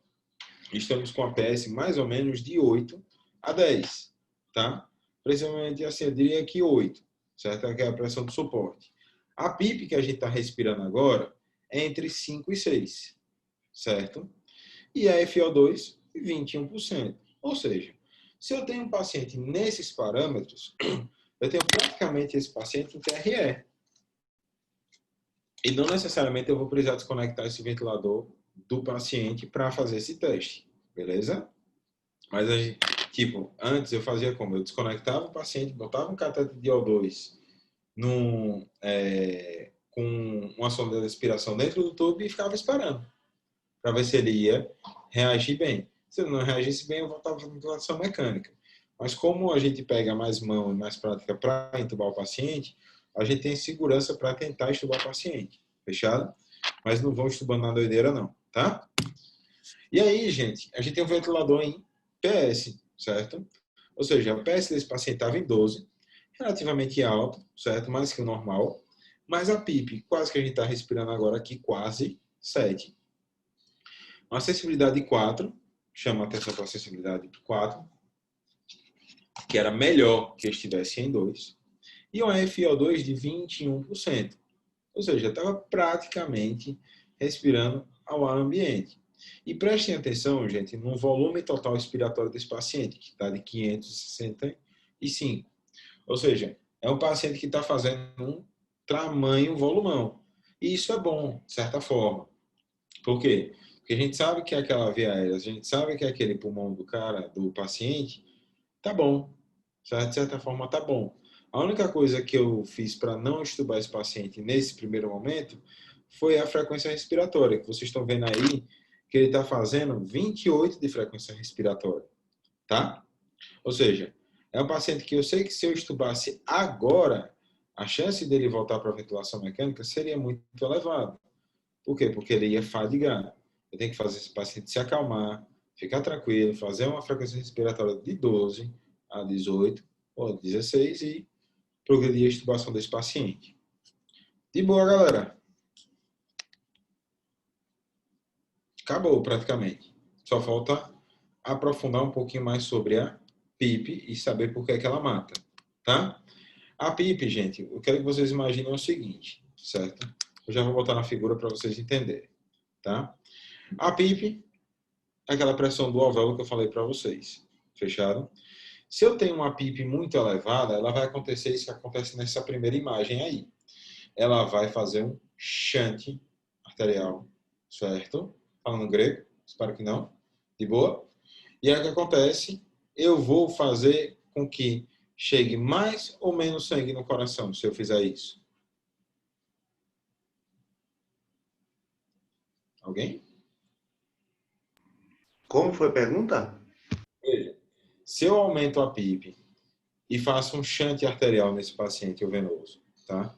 estamos com a PS mais ou menos de 8 a 10, tá? Precisamente assim, eu diria que 8, certo? Que é a pressão de suporte. A PIP que a gente está respirando agora é entre 5 e 6, certo? E a FO2, 21%. Ou seja, se eu tenho um paciente nesses parâmetros, eu tenho praticamente esse paciente em TRE. E não necessariamente eu vou precisar desconectar esse ventilador do paciente para fazer esse teste, beleza? Mas, tipo, antes eu fazia como? Eu desconectava o paciente, botava um cateter de O2 com uma sonda de respiração dentro do tubo e ficava esperando para ver se ele ia reagir bem. Se ele não reagisse bem, eu voltava para a ventilação mecânica. Mas como a gente pega mais mão e mais prática para entubar o paciente, a gente tem segurança para tentar estubar o paciente. Fechado? Mas não vão estubando na doideira, não. Tá? E aí, gente, a gente tem um ventilador em PS, certo? Ou seja, o PS desse paciente estava em 12, relativamente alto, certo? Mais que o normal. Mas a PIP, quase que a gente está respirando agora aqui, quase 7. Uma sensibilidade de 4, chama a atenção para a sensibilidade de 4, que era melhor que estivesse em 2. E uma FiO2 de 21%. Ou seja, estava praticamente respirando ao ar ambiente. E prestem atenção, gente, no volume total expiratório desse paciente, que está de 565. Ou seja, é um paciente que está fazendo um tamanho volumão. E isso é bom, de certa forma. Por quê? Porque a gente sabe que aquela via aérea, a gente sabe que aquele pulmão do cara, do paciente, tá bom. Certo? De certa forma, tá bom. A única coisa que eu fiz para não estubar esse paciente nesse primeiro momento foi a frequência respiratória, que vocês estão vendo aí que ele está fazendo 28 de frequência respiratória, tá? Ou seja, é um paciente que eu sei que se eu estubasse agora, a chance dele voltar para a ventilação mecânica seria muito elevada. Por quê? Porque ele ia fadigar. Eu tenho que fazer esse paciente se acalmar, ficar tranquilo, fazer uma frequência respiratória de 12 a 18 ou 16 e progredir a estubação desse paciente. De boa, galera. Acabou praticamente. Só falta aprofundar um pouquinho mais sobre a PIP e saber por que é que ela mata, tá? A PIP, gente, eu quero que vocês imaginem o seguinte, certo? Eu já vou botar na figura para vocês entenderem, tá? A PIP é aquela pressão do alvéolo que eu falei para vocês, fechado? Se eu tenho uma PIP muito elevada, ela vai acontecer isso que acontece nessa primeira imagem aí. Ela vai fazer um shunt arterial, certo? Falando grego, espero que não. De boa? E aí o que acontece? Eu vou fazer com que chegue mais ou menos sangue no coração, se eu fizer isso. Alguém? Como foi a pergunta? Veja, se eu aumento a PIP e faço um shunt arterial nesse paciente venoso, tá?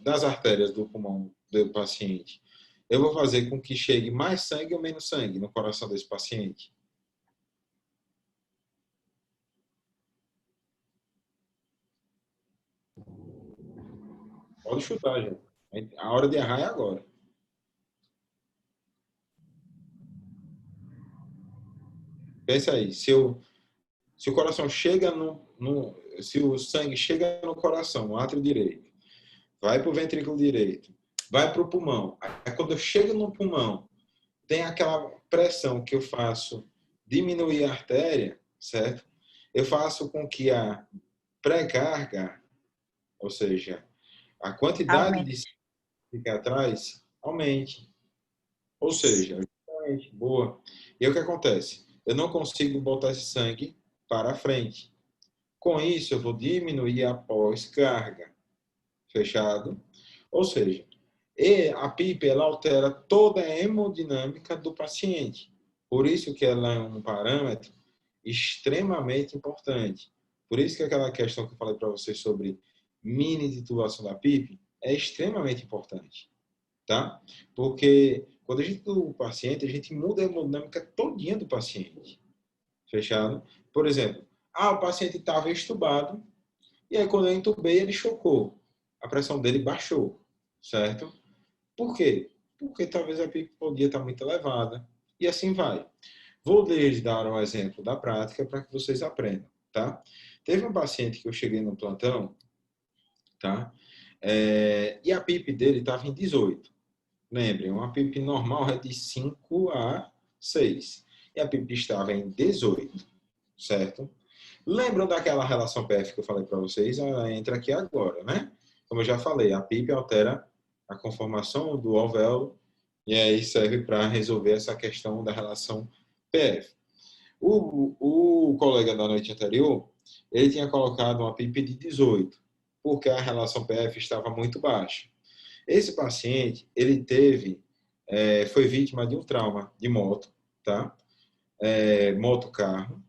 Das artérias do pulmão do paciente, eu vou fazer com que chegue mais sangue ou menos sangue no coração desse paciente. Pode chutar, gente. A hora de errar é agora. Pensa aí, se o coração chega se o sangue chega no coração, no átrio direito, vai para o ventrículo direito, vai para o pulmão. Aí quando eu chego no pulmão, tem aquela pressão que eu faço diminuir a artéria, certo? Eu faço com que a pré-carga, ou seja, a quantidade de sangue que fica atrás, aumente. Ou seja, justamente, boa. E aí o que acontece? Eu não consigo botar esse sangue para a frente. Com isso, eu vou diminuir a pós-carga. Fechado? Ou seja, a PIP ela altera toda a hemodinâmica do paciente. Por isso que ela é um parâmetro extremamente importante. Por isso que aquela questão que eu falei para vocês sobre mini titulação da PIP é extremamente importante. Tá? Porque quando a gente do paciente, a gente muda a hemodinâmica todinha do paciente. Fechado? Por exemplo, o paciente estava estubado e aí quando eu entubei, ele chocou. A pressão dele baixou, certo? Por quê? Porque talvez a PIP podia estar muito elevada. E assim vai. Vou lhes dar um exemplo da prática para que vocês aprendam, tá? Teve um paciente que eu cheguei no plantão, tá? E a PIP dele estava em 18. Lembrem, uma PIP normal é de 5 a 6. E a PIP estava em 18, certo? Lembram daquela relação PF que eu falei para vocês? Ela entra aqui agora, né? Como eu já falei, a PIP altera a conformação do alvéolo e aí serve para resolver essa questão da relação PF. O colega da noite anterior, ele tinha colocado uma PIP de 18, porque a relação PF estava muito baixa. Esse paciente, ele foi vítima de um trauma de moto, tá? Moto-carro.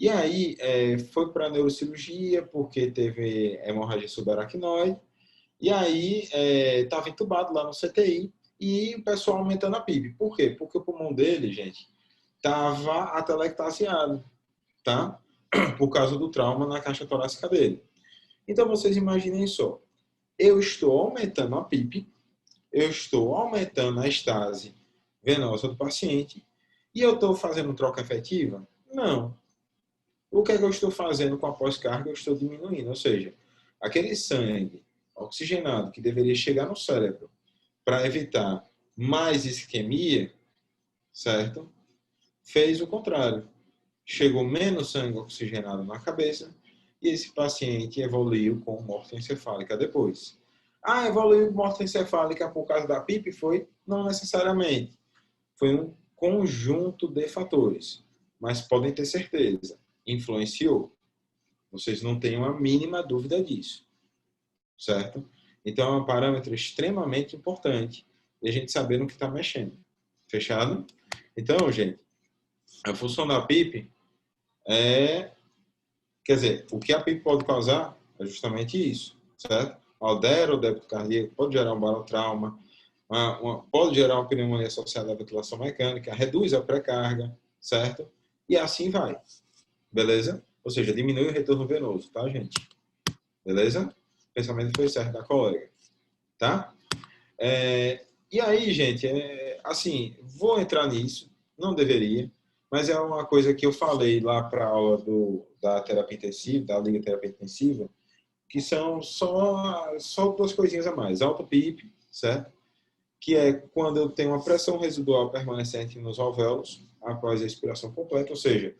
E aí, foi para a neurocirurgia, porque teve hemorragia subaracnoide. E aí, estava entubado lá no CTI e o pessoal aumentando a PIB. Por quê? Porque o pulmão dele, gente, estava atelectasiado, tá? Por causa do trauma na caixa torácica dele. Então, vocês imaginem só. Eu estou aumentando a PIB, eu estou aumentando a estase venosa do paciente e eu estou fazendo troca efetiva? Não. O que é que eu estou fazendo com a pós-carga? Eu estou diminuindo. Ou seja, aquele sangue oxigenado que deveria chegar no cérebro para evitar mais isquemia, certo? Fez o contrário. Chegou menos sangue oxigenado na cabeça e esse paciente evoluiu com morte encefálica depois. Evoluiu com morte encefálica por causa da PIP? Foi? Não necessariamente. Foi um conjunto de fatores. Mas podem ter certeza, influenciou. Vocês não têm uma mínima dúvida disso. Certo? Então, é um parâmetro extremamente importante e a gente saber no que está mexendo. Fechado? Então, gente, a função da PIP quer dizer, o que a PIP pode causar é justamente isso, certo? Altera o débito cardíaco, pode gerar um barotrauma, pode gerar uma pneumonia associada à ventilação mecânica, reduz a pré-carga, certo? E assim vai. Beleza? Ou seja, diminui o retorno venoso, tá, gente? Beleza? O pensamento foi certo da colega. Tá? E aí, gente, assim, vou entrar nisso, não deveria, mas é uma coisa que eu falei lá para a aula da terapia intensiva, da Liga Terapia Intensiva, que são só duas coisinhas a mais. Auto-PIP, certo? Que é quando eu tenho uma pressão residual permanecente nos alvéolos após a expiração completa, ou seja,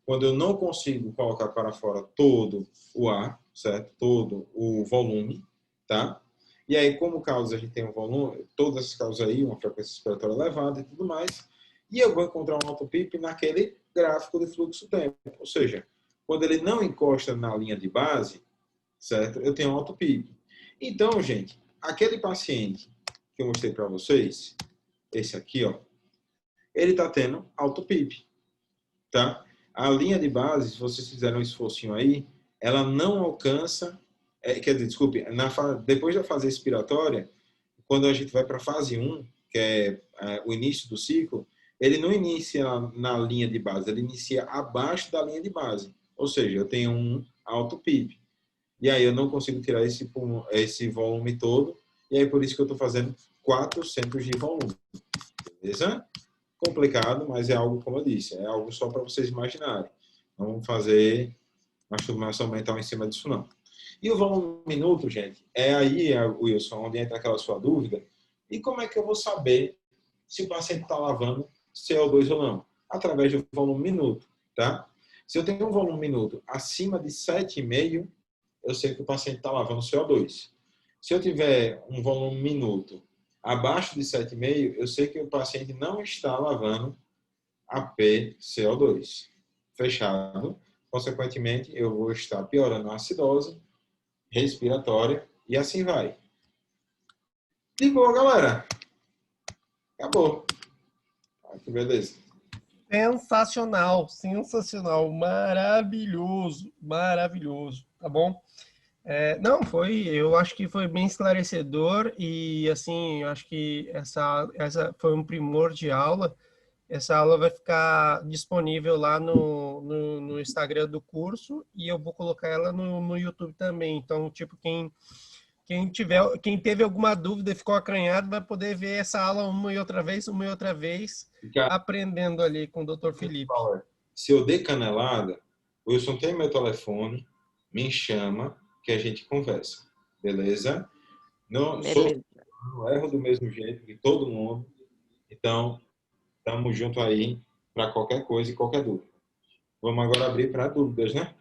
quando eu não consigo colocar para fora todo o ar, certo? Todo o volume, tá? E aí, como causa, a gente tem um volume, todas essas causas aí, uma frequência respiratória elevada e tudo mais, e eu vou encontrar um auto-PIP naquele gráfico de fluxo-tempo, ou seja, quando ele não encosta na linha de base, certo? Eu tenho um auto-PIP. Então, gente, aquele paciente que eu mostrei para vocês, esse aqui, ó, ele está tendo auto-PIP, tá? A linha de base, se vocês fizeram um esforcinho aí, ela não alcança, quer dizer, desculpe, depois da fase expiratória, quando a gente vai para a fase 1, que é o início do ciclo, ele não inicia na linha de base, ele inicia abaixo da linha de base. Ou seja, eu tenho um alto PIB. E aí eu não consigo tirar esse volume todo, e aí por isso que eu estou fazendo 400 de volume. Beleza? Complicado, mas é algo, como eu disse, é algo só para vocês imaginarem. Não vamos fazer masturbação mental em cima disso, não. E o volume minuto, gente, aí, Wilson, onde entra aquela sua dúvida. E como é que eu vou saber se o paciente está lavando CO2 ou não? Através do volume minuto, tá? Se eu tenho um volume minuto acima de 7,5, eu sei que o paciente está lavando CO2. Se eu tiver um volume minuto abaixo de 7,5, eu sei que o paciente não está lavando ApCO2. Fechado? consequentemente, eu vou estar piorando a acidose respiratória e assim vai. De boa, galera. Acabou. Ah, que beleza. Sensacional, sensacional, maravilhoso, maravilhoso, tá bom? Não, eu acho que foi bem esclarecedor e, assim, eu acho que essa foi um primor de aula. Essa aula vai ficar disponível lá no Instagram do curso e eu vou colocar ela no YouTube também. Então, tipo, quem teve alguma dúvida e ficou acanhado vai poder ver essa aula uma e outra vez, Fica- aprendendo ali com o Dr. Felipe. Se eu der canelada, o Wilson tem meu telefone, me chama que a gente conversa. Beleza? Não, Beleza. não erro do mesmo jeito que todo mundo. Então, estamos junto aí para qualquer coisa e qualquer dúvida. Vamos agora abrir para dúvidas, né?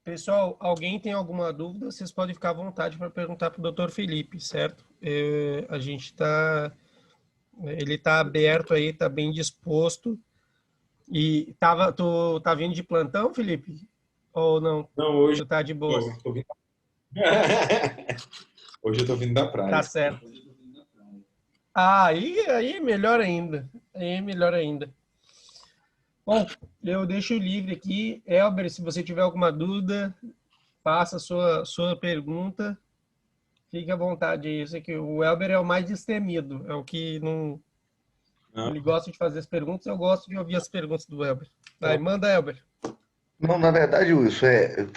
Pessoal, alguém tem alguma dúvida? Vocês podem ficar à vontade para perguntar para o Dr. Felipe, certo? Ele está aberto aí, está bem disposto. E tu tá vindo de plantão, Felipe? Ou não? Não, hoje Tu tá de boas? tô vindo... Hoje eu tô vindo da praia. Tá certo. Ah, aí é melhor ainda. Aí é melhor ainda. Bom, eu deixo livre aqui. Elber, se você tiver alguma dúvida, faça a sua pergunta. Fique à vontade. Eu sei que o Elber é o mais destemido. É o que não... Não, Ele gosta de fazer as perguntas. Eu gosto de ouvir as perguntas do Elber. Vai, manda, Elber. Não, na verdade, Wilson,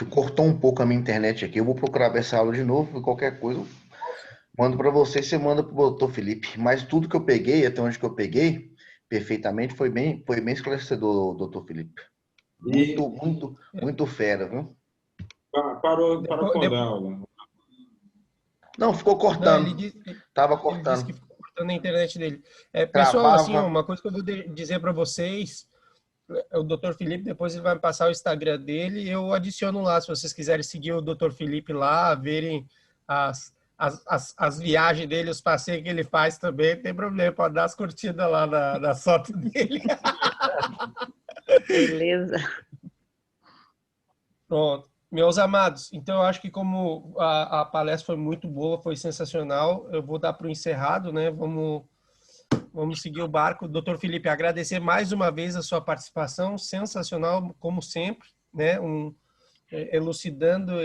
cortou um pouco a minha internet aqui. Eu vou procurar ver essa aula de novo e qualquer coisa eu mando para você, você manda para o doutor Felipe. Mas tudo que eu peguei, até onde que eu peguei, perfeitamente, foi bem esclarecedor, doutor Felipe. e Muito fera, viu? parou Depois, quando a aula? Não, ficou não, cortando. Tava ele disse que cortando. ficou cortando a internet dele. Pessoal, assim, Travava. uma coisa que eu vou dizer para vocês, o Dr. Felipe, depois ele vai me passar o Instagram dele e eu adiciono lá, se vocês quiserem seguir o Dr. Felipe lá, verem as viagens dele, os passeios que ele faz também, não tem problema, pode dar as curtidas lá na foto dele. Beleza. Pronto. Meus amados, então eu acho que como a palestra foi muito boa, foi sensacional, eu vou dar para o encerrado, né? Vamos seguir o barco. Doutor Felipe, agradecer mais uma vez a sua participação, sensacional, como sempre, né? Elucidando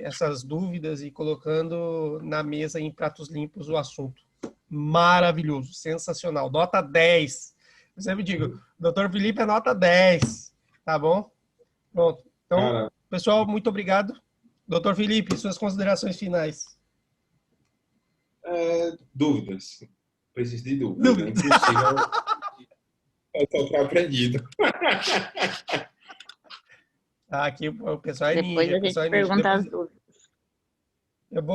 essas dúvidas e colocando na mesa em pratos limpos o assunto. Maravilhoso, sensacional. Nota 10. Eu sempre digo, doutor Felipe é nota 10, tá bom? Pronto. Então, Cara, pessoal, muito obrigado. Doutor Felipe, suas considerações finais. dúvidas. Preciso de dúvidas. É impossível. Eu estou aprendido. Aqui o pessoal é Depois ninja. a O pessoal gente é ninja. pergunta as dúvidas.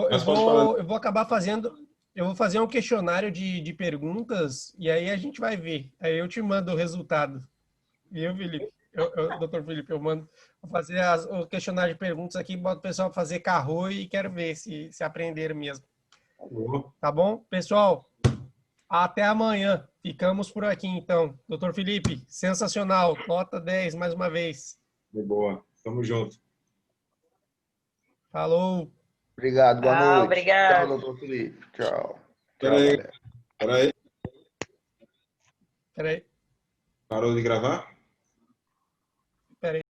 Mas pode falar. Eu vou acabar fazendo. Eu vou fazer um questionário de perguntas e aí a gente vai ver. Aí eu te mando o resultado. Viu, Felipe? Doutor Felipe, eu mando. Vou fazer o questionário de perguntas aqui, boto o pessoal fazer carro e quero ver se aprenderam mesmo. Tá bom? Pessoal, até amanhã. Ficamos por aqui, então. Doutor Felipe, sensacional. Nota 10 mais uma vez. De boa. Tamo junto. Falou. Obrigado, boa Ah, noite. obrigado. Tchau, doutor Felipe. Tchau. Tchau, Peraí. galera. Peraí. Peraí. Parou de gravar?